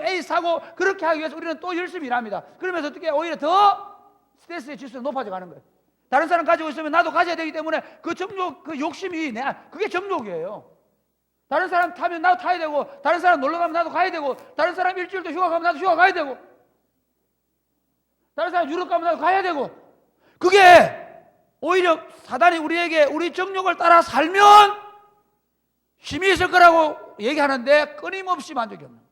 A 사고 그렇게 하기 위해서 우리는 또 열심히 일합니다. 그러면서 어떻게 오히려 더 스트레스의 지수가 높아져 가는 거예요. 다른 사람 가지고 있으면 나도 가져야 되기 때문에 그 정욕, 그 욕심이 그게 정욕이에요. 다른 사람 타면 나도 타야 되고, 다른 사람 놀러 가면 나도 가야 되고, 다른 사람 일주일도 휴가 가면 나도 휴가 가야 되고, 다른 사람 유럽 가면 나도 가야 되고, 그게 오히려 사단이 우리에게 우리 정욕을 따라 살면 힘이 있을 거라고 얘기하는데 끊임없이 만족이 없는 거예요.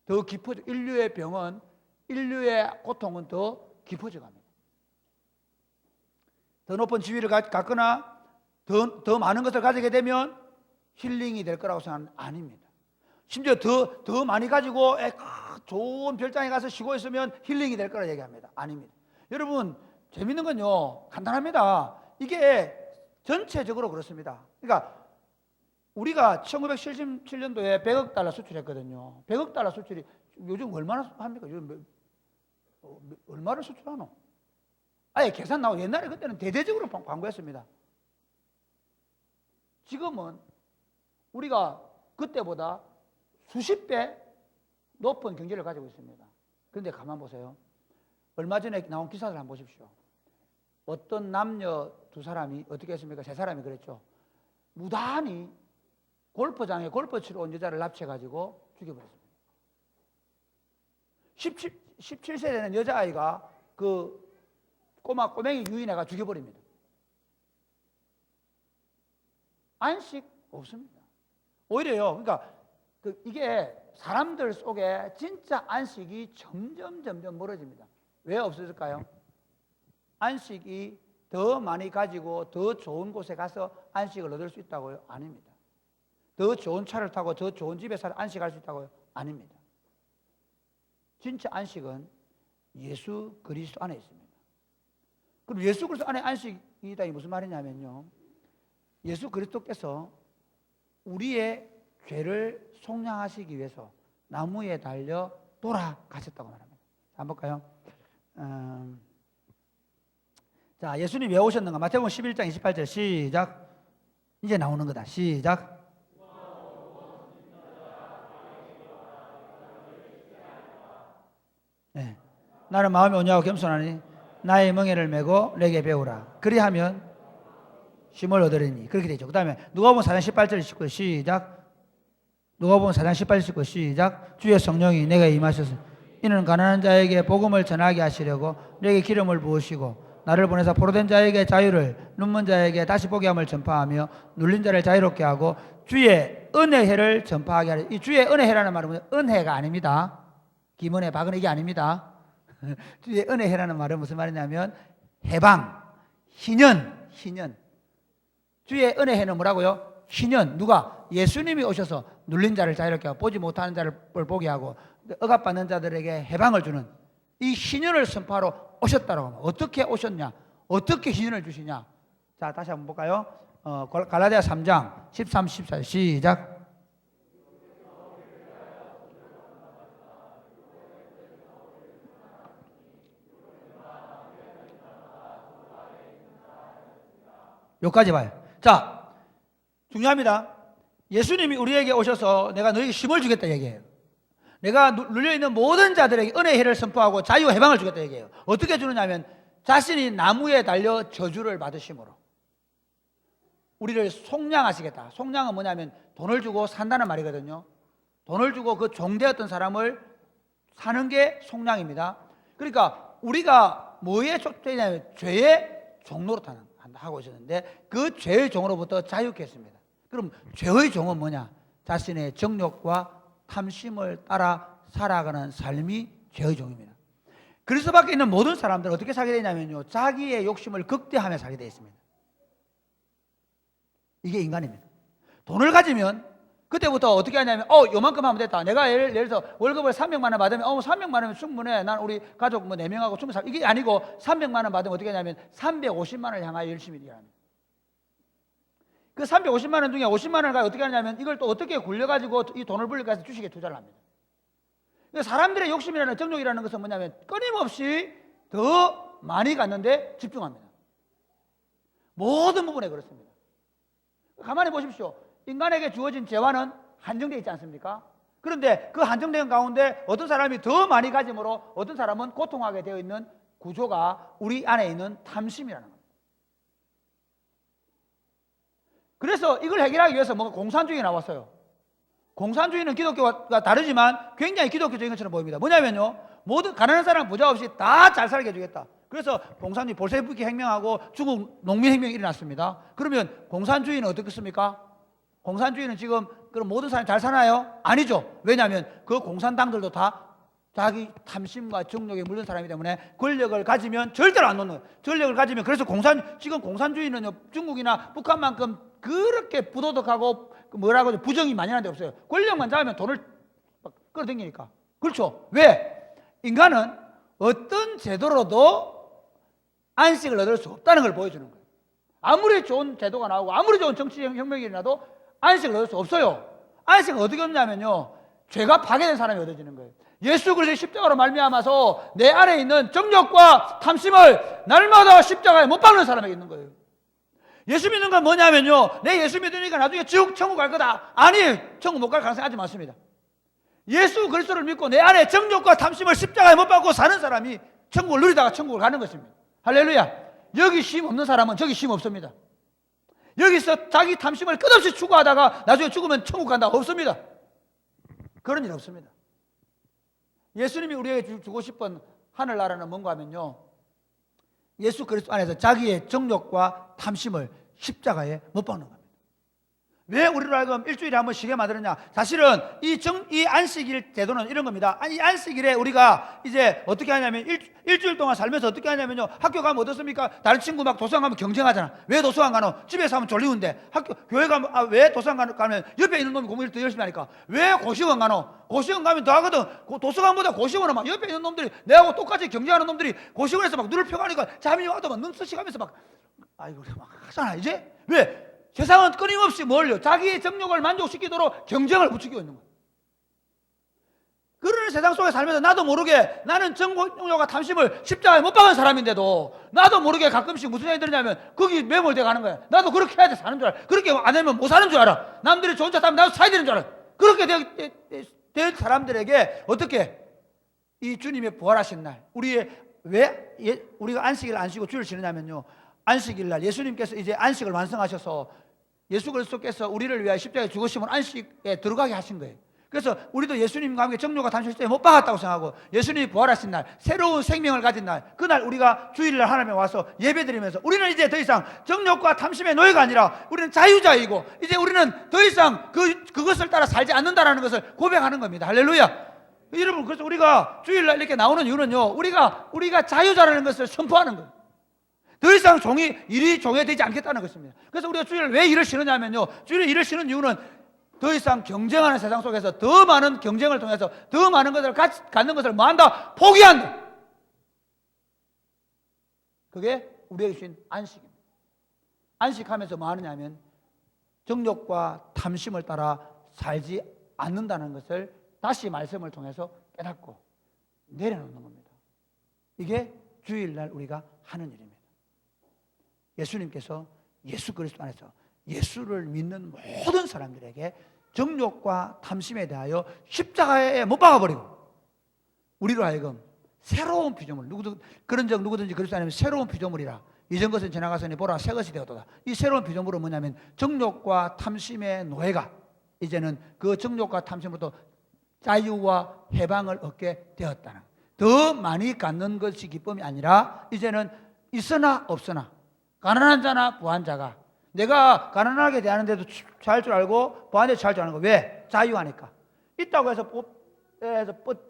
더 깊어져. 인류의 병은, 인류의 고통은 더 깊어져 갑니다. 더 높은 지위를 갖거나 더 많은 것을 가지게 되면 힐링이 될 거라고 생각하는 아닙니다. 심지어 더 많이 가지고 좋은 별장에 가서 쉬고 있으면 힐링이 될 거라 얘기합니다. 아닙니다. 여러분, 재밌는 건요, 간단합니다. 이게 전체적으로 그렇습니다. 그러니까 우리가 1977년도에 100억 달러 수출했거든요. 100억 달러 수출이 요즘 얼마나 합니까? 요즘 얼마를 수출하노? 아예 계산 나오고, 옛날에 그때는 대대적으로 광고했습니다. 지금은 우리가 그때보다 수십 배 높은 경제를 가지고 있습니다. 그런데 가만 보세요. 얼마 전에 나온 기사를 한번 보십시오. 어떤 남녀 두 사람이 어떻게 했습니까? 세 사람이 그랬죠. 무단히 골프장에 골프 치러 온 여자를 납치해가지고 죽여버렸습니다. 17세 되는 여자아이가 그 꼬맹이 유인해가 죽여버립니다. 안식 없습니다. 오히려요, 그러니까 이게 사람들 속에 진짜 안식이 점점 멀어집니다. 왜 없어질까요? 안식이 더 많이 가지고 더 좋은 곳에 가서 안식을 얻을 수 있다고요? 아닙니다. 더 좋은 차를 타고 더 좋은 집에 서 안식할 수 있다고요? 아닙니다. 진짜 안식은 예수 그리스도 안에 있습니다. 그럼 예수 그리스도 안에 안식이다, 이 무슨 말이냐면요, 예수 그리스도께서 우리의 죄를 속량하시기 위해서 나무에 달려 돌아가셨다고 말합니다. 한번 볼까요? 자, 예수님 왜 오셨는가? 마태복음 11장 28절 시작. 이제 나오는 거다. 시작. 네. 나는 마음이 온유하고 겸손하니 나의 멍에를 메고 내게 배우라. 그리하면 쉼을 얻으리니. 그렇게 되죠. 그 다음에 누가복음 4장 18절 19 시작. 누가복음 4장 18절 19 시작. 주의 성령이 내게 임하셔서 이는 가난한 자에게 복음을 전하게 하시려고 내게 기름을 부으시고 나를 보내사 포로된 자에게 자유를, 눈먼 자에게 다시 보게 함을 전파하며 눌린 자를 자유롭게 하고 주의 은혜해를 전파하게 하리. 이 주의 은혜해라는 말은 은혜가 아닙니다. 김은혜, 박은혜 이게 아닙니다. 주의 은혜해라는 말은 무슨 말이냐면 해방, 희년. 주의 은혜해는 뭐라고요? 희년. 누가? 예수님이 오셔서 눌린 자를 자유롭게 하고 보지 못하는 자를 보게 하고 억압받는 자들에게 해방을 주는 이 희년을 선포하러 오셨다라고 합니다. 어떻게 오셨냐? 어떻게 희년을 주시냐? 자, 다시 한번 볼까요? 갈라디아 3장 13, 14 시작. 여기까지 봐요. 자, 중요합니다. 예수님이 우리에게 오셔서 내가 너에게 힘을 주겠다 얘기해요. 내가 눌려있는 모든 자들에게 은혜의 해를 선포하고 자유 해방을 주겠다 얘기해요. 어떻게 주느냐 하면 자신이 나무에 달려 저주를 받으심으로 우리를 속량하시겠다. 속량은 뭐냐면 돈을 주고 산다는 말이거든요. 돈을 주고 그 종되었던 사람을 사는 게 속량입니다. 그러니까 우리가 뭐에 쫓기냐면 죄의 종로로 하고 있었는데 그 죄의 종으로부터 자유케 했습니다. 그럼 죄의 종은 뭐냐? 자신의 정욕과 탐심을 따라 살아가는 삶이 죄의 종입니다. 그리스도 밖에 있는 모든 사람들은 어떻게 살게 되냐면요, 자기의 욕심을 극대하며 살게 되어 있습니다. 이게 인간입니다. 돈을 가지면 그때부터 어떻게 하냐면 요만큼 하면 됐다. 내가 예를 들어서 월급을 300만 원 받으면 300만 원이면 충분해. 난 우리 가족 4명하고 충분히 이게 아니고 300만 원 받으면 어떻게 하냐면 350만 원을 향하여 열심히 일합니다. 그 350만 원 중에 50만 원을 어떻게 하냐면 이걸 또 어떻게 굴려가지고 이 돈을 불려서 주식에 투자를 합니다. 그러니까 사람들의 욕심이라는 정욕이라는 것은 뭐냐면 끊임없이 더 많이 갖는데 집중합니다. 모든 부분에 그렇습니다. 가만히 보십시오. 인간에게 주어진 재화는 한정되어 있지 않습니까? 그런데 그 한정된 가운데 어떤 사람이 더 많이 가짐으로 어떤 사람은 고통하게 되어 있는 구조가 우리 안에 있는 탐심이라는 겁니다. 그래서 이걸 해결하기 위해서 뭔가 공산주의가 나왔어요. 공산주의는 기독교와 다르지만 굉장히 기독교적인 것처럼 보입니다. 뭐냐면요, 모든 가난한 사람 부자 없이 다 잘 살게 해주겠다. 그래서 공산주의 볼셰비키 혁명하고 중국 농민혁명이 일어났습니다. 그러면 공산주의는 어떻겠습니까? 공산주의는 지금 그럼 모든 사람이 잘 사나요? 아니죠. 왜냐하면 그 공산당들도 다 자기 탐심과 정욕에 물든 사람이기 때문에 권력을 가지면 절대로 안 놓는 거예요. 권력을 가지면 그래서 지금 공산주의는요, 중국이나 북한만큼 그렇게 부도덕하고 뭐라고 부정이 많이 하는 데 없어요. 권력만 잡으면 돈을 끌어당기니까. 그렇죠. 왜? 인간은 어떤 제도로도 안식을 얻을 수 없다는 걸 보여주는 거예요. 아무리 좋은 제도가 나오고 아무리 좋은 정치 혁명이 일어나도 안식을 얻을 수 없어요. 안식을 어떻게 얻냐면요, 죄가 파괴된 사람이 얻어지는 거예요. 예수 그리스도의 십자가로 말미암아서 내 안에 있는 정욕과 탐심을 날마다 십자가에 못 박는 사람에게 있는 거예요. 예수 믿는 건 뭐냐면요, 내 예수 믿으니까 나중에 천국 갈 거다. 아니, 천국 못 갈 가능성이 아주 많습니다. 예수 그리스도를 믿고 내 안에 정욕과 탐심을 십자가에 못 박고 사는 사람이 천국을 누리다가 천국을 가는 것입니다. 할렐루야. 여기 쉼 없는 사람은 저기 쉼 없습니다. 여기서 자기 탐심을 끝없이 추구하다가 나중에 죽으면 천국 간다. 없습니다. 그런 일 없습니다. 예수님이 우리에게 주고 싶은 하늘나라는 뭔가 하면요, 예수 그리스도 안에서 자기의 정욕과 탐심을 십자가에 못 박는 겁니다. 왜 우리로 하여금 일주일에 한 번 쉬게 만들었냐? 사실은 이 안식일 제도는 이런 겁니다. 이 안식일에 우리가 이제 어떻게 하냐면 일주일 동안 살면서 어떻게 하냐면요, 학교 가면 어떻습니까? 다른 친구 막 도서관 가면 경쟁하잖아. 왜 도서관 가노? 집에서 하면 졸리운데. 교회 가면 왜 도서관 가면 옆에 있는 놈이 공부를 더 열심히 하니까. 왜 고시원 가노? 고시원 가면 더 하거든. 도서관보다 고시원은 막 옆에 있는 놈들이 내하고 똑같이 경쟁하는 놈들이 고시원에서 막 눈을 펴가니까 잠이 와도 막 능수시가면서 막 아이고 막 하잖아. 이제 왜? 세상은 끊임없이 뭘요? 자기의 정욕을 만족시키도록 경쟁을 부추기고 있는 거예요. 그런 세상 속에 살면서 나도 모르게 나는 정욕과 탐심을 십자가에 못 박은 사람인데도 나도 모르게 가끔씩 무슨 생각이 드냐면 거기 매몰돼 가는 거야. 나도 그렇게 해야 돼 사는 줄 알아. 그렇게 안 하면 못 사는 줄 알아. 남들이 좋은 차 타면 나도 사야 되는 줄 알아. 그렇게 된 사람들에게 어떻게 이 주님의 부활하신 날 왜 우리가 안식일 안 쉬고 주를 지느냐면요, 안식일 날 예수님께서 이제 안식을 완성하셔서 예수 그리스도께서 우리를 위하여 십자가에 죽으시면 안식에 들어가게 하신 거예요. 그래서 우리도 예수님과 함께 정욕과 탐심 십자가에 못 박았다고 생각하고 예수님이 부활하신 날, 새로운 생명을 가진 날, 그날 우리가 주일날 하나님에 와서 예배드리면서 우리는 이제 더 이상 정욕과 탐심의 노예가 아니라 우리는 자유자이고 이제 우리는 더 이상 그것을 따라 살지 않는다라는 것을 고백하는 겁니다. 할렐루야. 여러분, 그래서 우리가 주일날 이렇게 나오는 이유는요, 우리가 자유자라는 것을 선포하는 거예요. 더 이상 일이 종이 되지 않겠다는 것입니다. 그래서 우리가 주일을 왜 일을 쉬느냐면요, 주일에 일을 쉬는 이유는 더 이상 경쟁하는 세상 속에서 더 많은 경쟁을 통해서 더 많은 것을 갖는 것을 뭐한다? 포기한다. 그게 우리에게 주신 안식입니다. 안식하면서 뭐 하느냐면 정욕과 탐심을 따라 살지 않는다는 것을 다시 말씀을 통해서 깨닫고 내려놓는 겁니다. 이게 주일날 우리가 하는 일입니다. 예수님께서 예수 그리스도 안에서 예수를 믿는 모든 사람들에게 정욕과 탐심에 대하여 십자가에 못 박아버리고 우리로 하여금 새로운 피조물, 그런 적 누구든지 그리스도 안에는 새로운 피조물이라 이전 것은 지나가서니 보라 새 것이 되었도다. 이 새로운 피조물은 뭐냐면 정욕과 탐심의 노예가 이제는 그 정욕과 탐심으로부터 자유와 해방을 얻게 되었다는, 더 많이 갖는 것이 기쁨이 아니라 이제는 있으나 없으나 가난한 자나 부한 자가 내가 가난하게 대하는데도 잘 줄 알고 부한데 잘 줄 아는 거. 왜? 자유하니까. 있다고 해서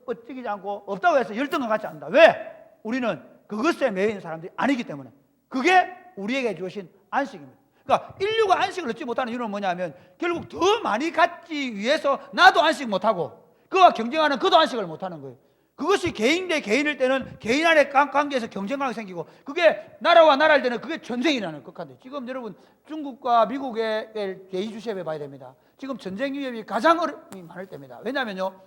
뻗치지 않고 없다고 해서 열등감 갖지 않는다. 왜? 우리는 그것에 매여 있는 사람들이 아니기 때문에. 그게 우리에게 주신 안식입니다. 그러니까 인류가 안식을 얻지 못하는 이유는 뭐냐면 결국 더 많이 갖기 위해서 나도 안식 못하고 그와 경쟁하는 그도 안식을 못하는 거예요. 그것이 개인 대 개인일 때는 개인 안의 관계에서 경쟁관계가 생기고, 그게 나라와 나라일 때는 그게 전쟁이라는 극한데, 지금 여러분 중국과 미국의 제2주시합에 봐야 됩니다. 지금 전쟁 위협이 가장 어려움이 많을 때입니다. 왜냐하면요,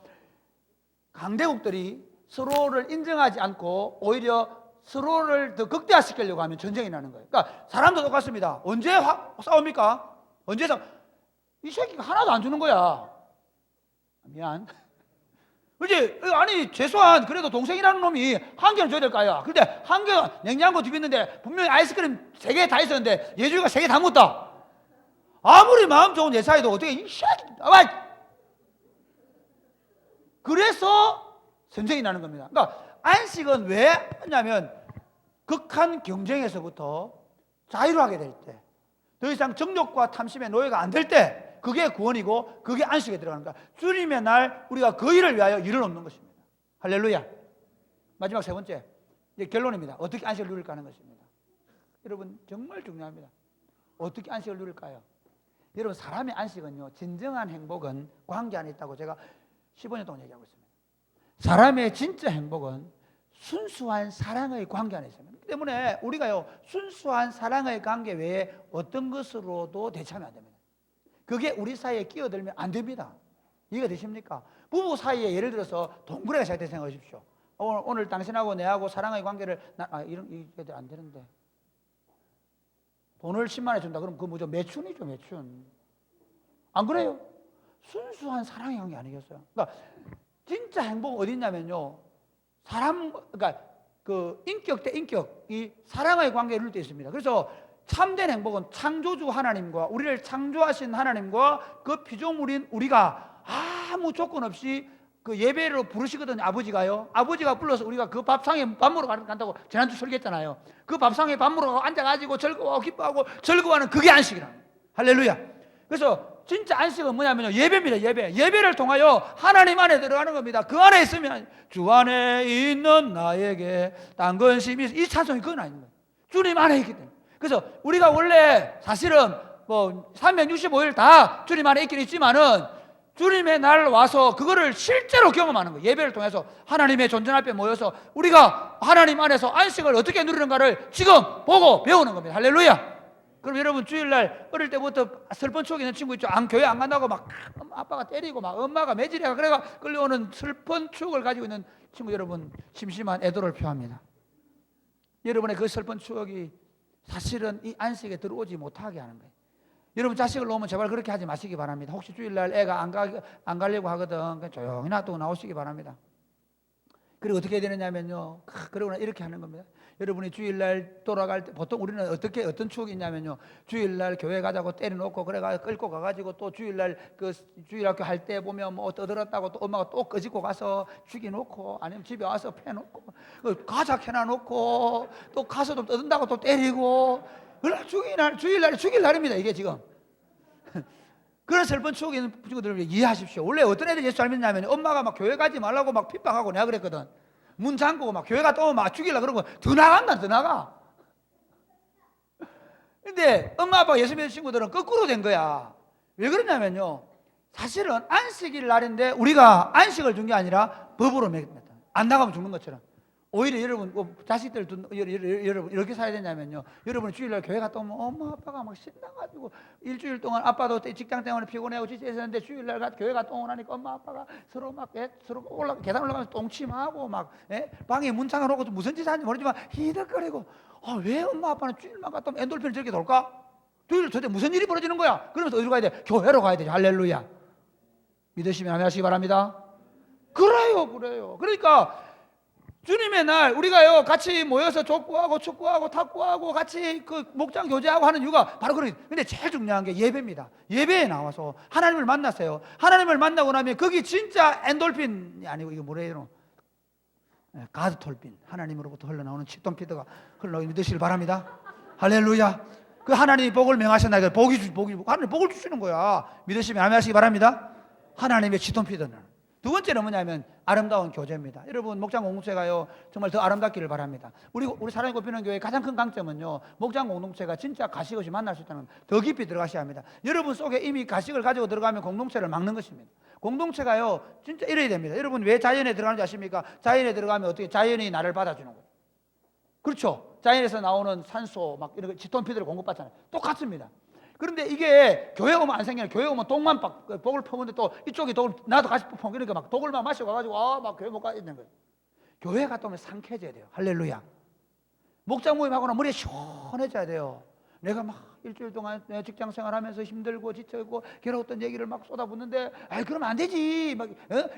강대국들이 서로를 인정하지 않고 오히려 서로를 더 극대화시키려고 하면 전쟁이 나는 거예요. 그러니까 사람도 똑같습니다. 언제 싸웁니까? 언제 이 새끼가 하나도 안 주는 거야. 미안. 그렇지? 아니 최소한 그래도 동생이라는 놈이 한 개는 줘야 될 거야. 근데 한 개가 냉장고 뒤에 있는데 분명히 아이스크림 3개 다 있었는데 예주이가 3개 다 묻다. 아무리 마음 좋은 내 사이도 어떻게 이 새끼 그래서 전쟁이 나는 겁니다. 그러니까 안식은 왜 하냐면 극한 경쟁에서부터 자유하게 될 때, 더 이상 정욕과 탐심의 노예가 안 될 때, 그게 구원이고 그게 안식에 들어가는 거야. 주님의 날 우리가 그 일을 위하여 일을 얻는 것입니다. 할렐루야. 마지막 세 번째, 이제 결론입니다. 어떻게 안식을 누릴까 하는 것입니다. 여러분 정말 중요합니다. 어떻게 안식을 누릴까요? 여러분 사람의 안식은요, 진정한 행복은 관계 안에 있다고 제가 15년 동안 얘기하고 있습니다. 사람의 진짜 행복은 순수한 사랑의 관계 안에 있습니다. 그렇기 때문에 우리가요, 순수한 사랑의 관계 외에 어떤 것으로도 대체하면 안 됩니다. 그게 우리 사이에 끼어들면 안 됩니다. 이해가 되십니까? 부부 사이에 예를 들어서 동거래가 시작된 생각해 보십시오. 오늘 당신하고 내하고 사랑의 관계를 이게 안 되는데 돈을 10만 원 준다 그러면 그거 뭐죠? 매춘이죠, 매춘. 안 그래요? 순수한 사랑의 관계 아니겠어요? 그러니까 진짜 행복은 어디 있냐면요, 그러니까 그 인격 대 인격이 사랑의 관계를 이룰 때 있습니다. 그래서 참된 행복은 창조주 하나님과 우리를 창조하신 하나님과 그 피조물인 우리가 아무 조건 없이 그 예배로 부르시거든요. 아버지가 불러서 우리가 그 밥상에 밥 먹으러 간다고 지난주 설교했잖아요. 그 밥상에 밥 먹으러 앉아가지고 즐거워하고 기뻐하고 즐거워하는 그게 안식이라는 거예요. 할렐루야. 그래서 진짜 안식은 뭐냐면요, 예배입니다. 예배를 통하여 하나님 안에 들어가는 겁니다. 그 안에 있으면 주 안에 있는 나에게 딴 근심이, 이 찬송이 그건 아닙니다. 주님 안에 있기 때문에. 그래서 우리가 원래 사실은 뭐 365일 다 주님 안에 있긴 있지만은 주님의 날 와서 그거를 실제로 경험하는 거예요. 예배를 통해서 하나님의 존재 앞에 모여서 우리가 하나님 안에서 안식을 어떻게 누리는가를 지금 보고 배우는 겁니다. 할렐루야. 그럼 여러분 주일날 어릴 때부터 슬픈 추억이 있는 친구 있죠? 교회 안 간다고 막 아빠가 때리고 막 엄마가 매질해가 그래가 끌려오는 슬픈 추억을 가지고 있는 친구, 여러분 심심한 애도를 표합니다. 여러분의 그 슬픈 추억이 사실은 이 안식에 들어오지 못하게 하는 거예요. 여러분 자식을 놓으면 제발 그렇게 하지 마시기 바랍니다. 혹시 주일날 애가 안 가려고 하거든, 그냥 조용히 놔두고 나오시기 바랍니다. 그리고 어떻게 해야 되느냐면요, 그러고 이렇게 하는 겁니다. 여러분이 주일날 돌아갈 때 보통 우리는 어떤 추억이 있냐면요, 주일날 교회 가자고 때려놓고 그래가 끌고 가가지고 또 주일날 그 주일학교 할 때 보면 뭐 떠들었다고 또 엄마가 또 끄집고 가서 죽이놓고 아니면 집에 와서 패놓고 과자 캐놔놓고 또 가서 좀 떠든다고 또 때리고, 주일날이 죽일 날입니다. 이게 지금 그런 슬픈 추억이 있는 친구들 이해하십시오. 원래 어떤 애들이 예수 잘 믿냐면 엄마가 막 교회 가지 말라고 막 핍박하고 내가 그랬거든. 문 잠그고 막 교회 갔다 오면 막 죽이려고 그러고 더 나가. 근데 엄마 아빠가 예수 믿는 친구들은 거꾸로 된 거야. 왜 그러냐면요, 사실은 안식일 날인데 우리가 안식을 준 게 아니라 법으로 먹였다. 안 나가면 죽는 것처럼. 오히려 여러분 자식들 여러분 이렇게 살아야 되냐면요, 여러분이 주일날 교회 갔다 오면 엄마 아빠가 막 신나가지고 일주일 동안 아빠도 직장 때문에 피곤해하고 지치했는데 주일날 교회 갔다 오고 나니까 엄마 아빠가 서로 막 서로 계단 올라가면서 똥침하고 막 방에 문 잠가놓고 무슨 짓 하는지 모르지만 히덕거리고, 왜 엄마 아빠는 주일만 갔다 오면 엔돌핀이 저렇게 돌까? 주일 도대체 무슨 일이 벌어지는 거야? 그러면서 어디로 가야 돼? 교회로 가야 되죠. 할렐루야. 믿으시면 아멘 하시기 바랍니다. 그래요. 그러니까 주님의 날 우리가요 같이 모여서 족구하고 축구하고 탁구하고 같이 그 목장 교제하고 하는 이유가 바로 그런. 근데 제일 중요한 게 예배입니다. 예배에 나와서 하나님을 만나세요. 하나님을 만나고 나면 거기 진짜 엔돌핀이 아니고 이거 뭐래요? 가드톨핀, 하나님으로부터 흘러나오는 치톤피드가 흘러나오기 믿으시길 바랍니다. 할렐루야. 그 하나님이 복을 명하셨나, 복이 하나님 복을 주시는 거야. 믿으시면 아멘 하시기 바랍니다. 하나님의 치톤피드는 두 번째는 뭐냐면 아름다운 교제입니다. 여러분 목장 공동체가요 정말 더 아름답기를 바랍니다. 우리 사랑이 꼽히는 교회의 가장 큰 강점은요 목장 공동체가 진짜 가식 없이 만날 수 있다는 더 깊이 들어가셔야 합니다. 여러분 속에 이미 가식을 가지고 들어가면 공동체를 막는 것입니다. 공동체가요 진짜 이래야 됩니다. 여러분 왜 자연에 들어가는지 아십니까? 자연에 들어가면 어떻게 자연이 나를 받아주는 거예요. 그렇죠? 자연에서 나오는 산소 막 이런 지톤피드를 공급받잖아요. 똑같습니다. 그런데 이게 교회 오면 안 생겨요. 교회 오면 독만 독을 퍼는데 또 이쪽이 독을 나도 같이 퍼. 그러니까 막 독을 막 마셔가지고 막 교회 못 가 있는 거예요. 교회 갔다 오면 상쾌해져야 돼요. 할렐루야. 목장 모임하거나 머리 시원해져야 돼요. 내가 막 일주일 동안 직장 생활하면서 힘들고 지쳐있고 괴로웠던 얘기를 막 쏟아붓는데 아이 그러면 안 되지. 막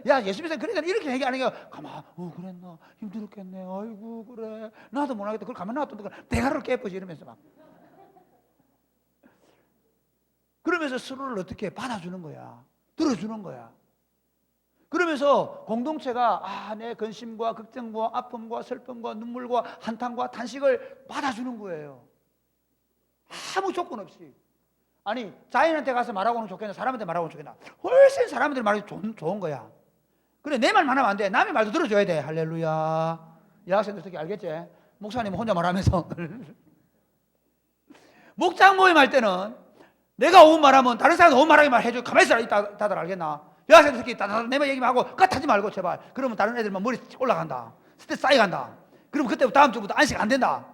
야 예수 믿으면 그러니까 이렇게 얘기하는 게 가만 그랬나 힘들었겠네. 아이고 그래 나도 못하겠다. 그걸 가만 놔뒀던 대가를 깨부지 이러면서 막 그러면서 서로를 어떻게 받아주는 거야. 들어주는 거야. 그러면서 공동체가 내 근심과 걱정과 아픔과 슬픔과 눈물과 한탄과 탄식을 받아주는 거예요. 아무 조건 없이. 아니 자연한테 가서 말하고는 좋겠나 사람한테 말하고는 좋겠나. 훨씬 사람들 말이 좋은 거야. 그래 내 말만 하면 안 돼. 남의 말도 들어줘야 돼. 할렐루야. 여학생들 특히 알겠지? 목사님은 혼자 말하면서 목장 모임 할 때는 내가 온 말하면 다른 사람도 온 말하게 말해줘. 가만히 있어라. 다들 알겠나? 여학생들 특히 내 말 얘기만 하고 끝하지 말고 제발. 그러면 다른 애들만 머리 올라간다. 스트레스 쌓여간다. 그러면 그때 다음 주부터 안식 안 된다.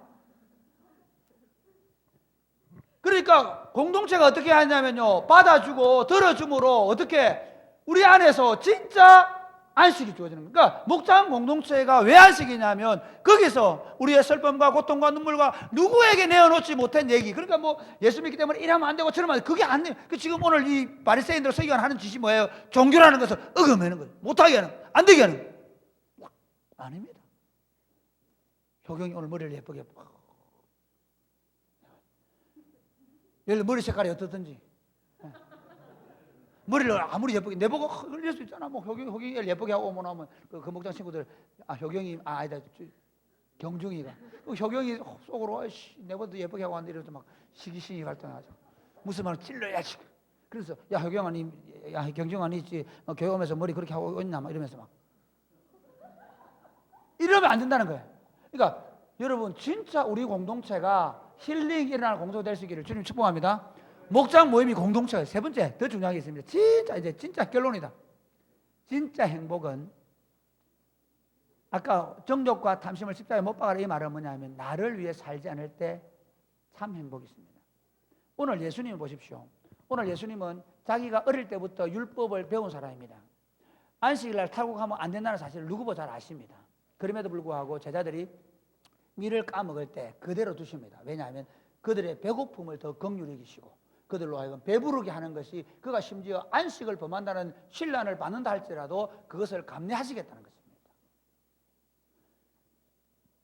그러니까 공동체가 어떻게 하냐면요 받아주고 들어줌으로 어떻게 우리 안에서 진짜 안식이 주어지는 거예요. 그러니까 목장 공동체가 왜 안식이냐면 거기서 우리의 슬픔과 고통과 눈물과 누구에게 내어놓지 못한 얘기. 그러니까 뭐 예수 믿기 때문에 이러면 안 되고 저러면 안 돼. 그게 안 돼요. 지금 오늘 이 바리새인들 서기관 하는 짓이 뭐예요? 종교라는 것을 억압하는 거예요. 못하게 하는 거예요. 안 되게 하는 거예요. 아닙니다. 효경이 오늘 머리를 예쁘게 예를 머리 색깔이 어떻든지 머리를 아무리 예쁘게 내보고 흘릴 수 있잖아. 뭐 효경이 예쁘게 하고 오면 하면 그 목장 친구들 효경이 아니다 경중이가 효경이 속으로 내보다 예쁘게 하고 왔는데 이러면서 막 시기시기 갈등하죠. 무슨 말을 찔러야지. 그래서 야 효경아 야 경중아 니 교회 오면서 머리 그렇게 하고 있나 막 이러면서 막 이러면 안 된다는 거예요. 그러니까 여러분 진짜 우리 공동체가 힐링이 일어나는 공동체 될 수 있기를 주님 축복합니다. 목장 모임이 공동체가 세 번째 더 중요한 게 있습니다. 진짜 결론이다. 진짜 행복은 아까 정욕과 탐심을 십자가에 못 박아라 이 말은 뭐냐면 나를 위해 살지 않을 때 참 행복이 있습니다. 오늘 예수님을 보십시오. 오늘 예수님은 자기가 어릴 때부터 율법을 배운 사람입니다. 안식일날 탈곡하면 안 된다는 사실을 누구보다 잘 아십니다. 그럼에도 불구하고 제자들이 밀을 까먹을 때 그대로 두십니다. 왜냐하면 그들의 배고픔을 더 긍휼히 여기시고 그들로 하여금 배부르게 하는 것이 그가 심지어 안식을 범한다는 신란을 받는다 할지라도 그것을 감내하시겠다는 것입니다.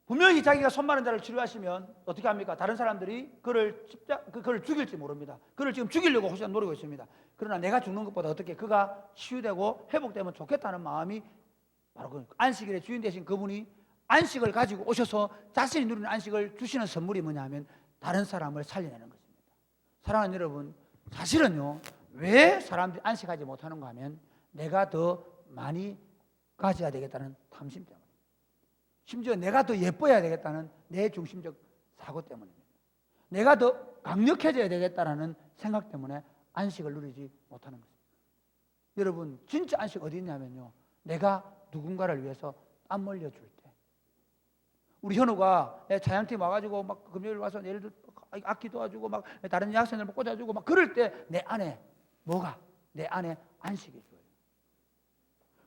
분명히 자기가 손 마른 자를 치료하시면 어떻게 합니까? 다른 사람들이 그를 죽일지 모릅니다. 그를 지금 죽이려고 혹시 노리고 있습니다. 그러나 내가 죽는 것보다 어떻게 그가 치유되고 회복되면 좋겠다는 마음이 바로 그 안식일의 주인 되신 그분이 안식을 가지고 오셔서 자신이 누리는 안식을 주시는 선물이 뭐냐면 다른 사람을 살려내는 것입니다. 사랑하는 여러분, 사실은요 왜 사람들이 안식하지 못하는가 하면 내가 더 많이 가져야 되겠다는 탐심 때문에, 심지어 내가 더 예뻐야 되겠다는 내 중심적 사고 때문입니다. 내가 더 강력해져야 되겠다는 생각 때문에 안식을 누리지 못하는 것입니다. 여러분 진짜 안식 어디 있냐면요 내가 누군가를 위해서 땀 흘려줄 때, 우리 현우가 찬양팀 와가지고 막 금요일 와서 예를 들어 악기 도와주고 막 다른 학생들 꽂아주고 막 그럴 때 내 안에 내 안에 안식이 있어요.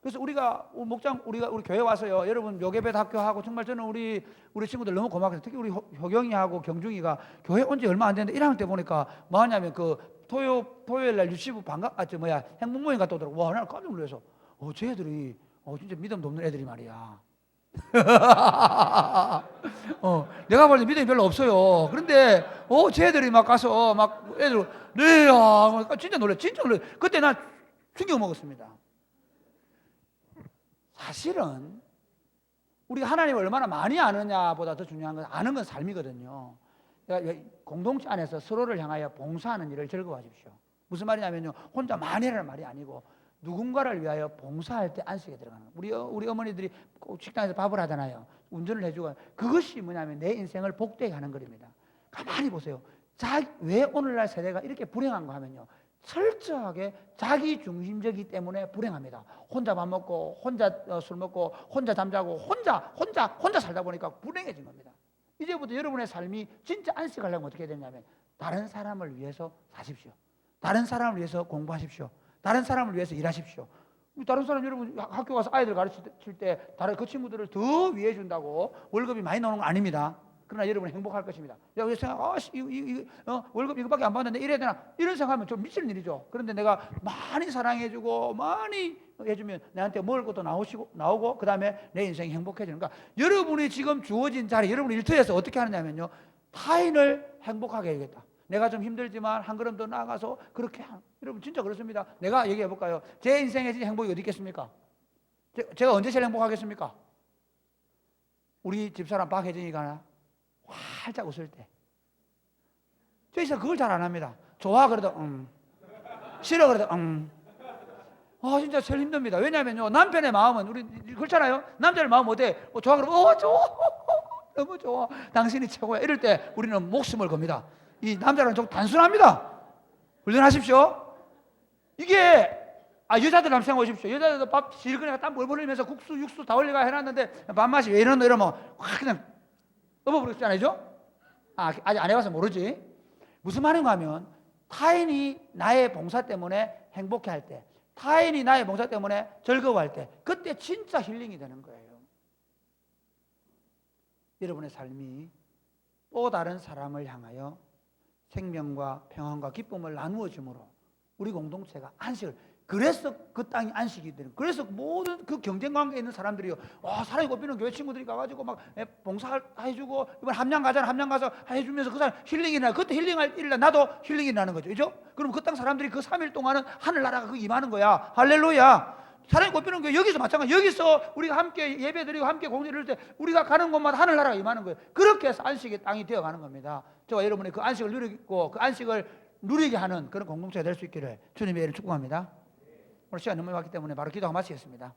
그래서 우리가 목장 우리 교회 와서요 여러분 묘계배 학교하고 정말 저는 우리 친구들 너무 고맙겠어요. 특히 우리 효경이하고 경중이가 교회 온 지 얼마 안 됐는데 1학년 때 보니까 뭐 하냐면 그 토요일 날 유치부 행문 모임 갔다 오더라고. 와 나는 깜짝 놀라서 쟤들이 진짜 믿음도 없는 애들이 말이야. 내가 볼 때 믿음이 별로 없어요. 그런데 쟤들이 막 가서 막 애들 네야 진짜 놀래. 그때 난 충격 먹었습니다. 사실은 우리가 하나님을 얼마나 많이 아느냐보다 더 중요한 건 아는 건 삶이거든요. 그러니까 공동체 안에서 서로를 향하여 봉사하는 일을 즐거워하십시오. 무슨 말이냐면요 혼자 많이 하라는 말이 아니고 누군가를 위하여 봉사할 때 안식에 들어가는 거예요. 우리 어머니들이 꼭 식당에서 밥을 하잖아요. 운전을 해주고. 그것이 뭐냐면 내 인생을 복되게 하는 거입니다. 가만히 보세요. 왜 오늘날 세대가 이렇게 불행한가 하면요, 철저하게 자기 중심적이기 때문에 불행합니다. 혼자 밥 먹고 혼자 술 먹고 혼자 잠자고 혼자 살다 보니까 불행해진 겁니다. 이제부터 여러분의 삶이 진짜 안식하려면 어떻게 해야 되냐면 다른 사람을 위해서 사십시오. 다른 사람을 위해서 공부하십시오. 다른 사람을 위해서 일하십시오. 다른 사람, 여러분 학교 가서 아이들 가르칠 때 다른 그 친구들을 더 위해 준다고 월급이 많이 나오는 거 아닙니다. 그러나 여러분은 행복할 것입니다. 야, 생각, 월급 이거밖에 안 받는데 이래야 되나? 이런 생각하면 좀 미치는 일이죠. 그런데 내가 많이 사랑해주고 많이 해주면 나한테 먹을 것도 나오고 그 다음에 내 인생이 행복해지는 거야. 여러분이 지금 주어진 자리, 여러분 일터에서 어떻게 하느냐면요, 타인을 행복하게 해야겠다. 내가 좀 힘들지만 한 걸음 더 나아가서 그렇게 여러분 진짜 그렇습니다. 내가 얘기해 볼까요? 제 인생에 진짜 행복이 어디 있겠습니까? 제가 언제 제일 행복하겠습니까? 우리 집사람 박혜진이가 활짝 웃을 때. 저희서 그걸 잘 안 합니다. 좋아 그래도 싫어 그래도 진짜 제일 힘듭니다. 왜냐하면요, 남편의 마음은 우리 그렇잖아요. 남자의 마음은 어때? 좋아 그러면 좋아 너무 좋아 당신이 최고야 이럴 때 우리는 목숨을 겁니다. 이 남자는 좀 단순합니다. 훈련하십시오. 이게 여자들 한번 생각해 보십시오. 여자들도 밥 질거리가 땀 벌벌 흘리면서 국수 육수 다 올려가 해놨는데 밥맛이 왜 이러노 이러면 확 그냥 업어버리잖아요. 아직 안 해봐서 모르지. 무슨 말인가 하면 타인이 나의 봉사 때문에 행복해할 때, 타인이 나의 봉사 때문에 즐거워할 때, 그때 진짜 힐링이 되는 거예요. 여러분의 삶이 또 다른 사람을 향하여 생명과 평안과 기쁨을 나누어 줌으로 우리 공동체가 안식을, 그래서 그 땅이 안식이 되는, 그래서 모든 그 경쟁 관계에 있는 사람들이요, 사랑이 꼽히는 교회 친구들이 가가지고 막 봉사해주고, 이번 함양 가잖아, 함양 가서 해주면서 그 사람 힐링이 나, 그때 힐링할 일이라 나도 힐링이 나는 거죠, 그죠? 그럼 그 땅 사람들이 그 3일 동안은 하늘나라가 그 임하는 거야. 할렐루야. 사랑이 꼽히는 교회 여기서 마찬가지, 여기서 우리가 함께 예배드리고 함께 공지를 할 때 우리가 가는 곳마다 하늘나라가 임하는 거예요. 그렇게 해서 안식의 땅이 되어가는 겁니다. 저와 여러분이 그 안식을 누리고 그 안식을 누리게 하는 그런 공동체가 될 수 있기를 주님의 이름으로 축복합니다. 오늘 시간 너무 많기 때문에 바로 기도하고 마치겠습니다.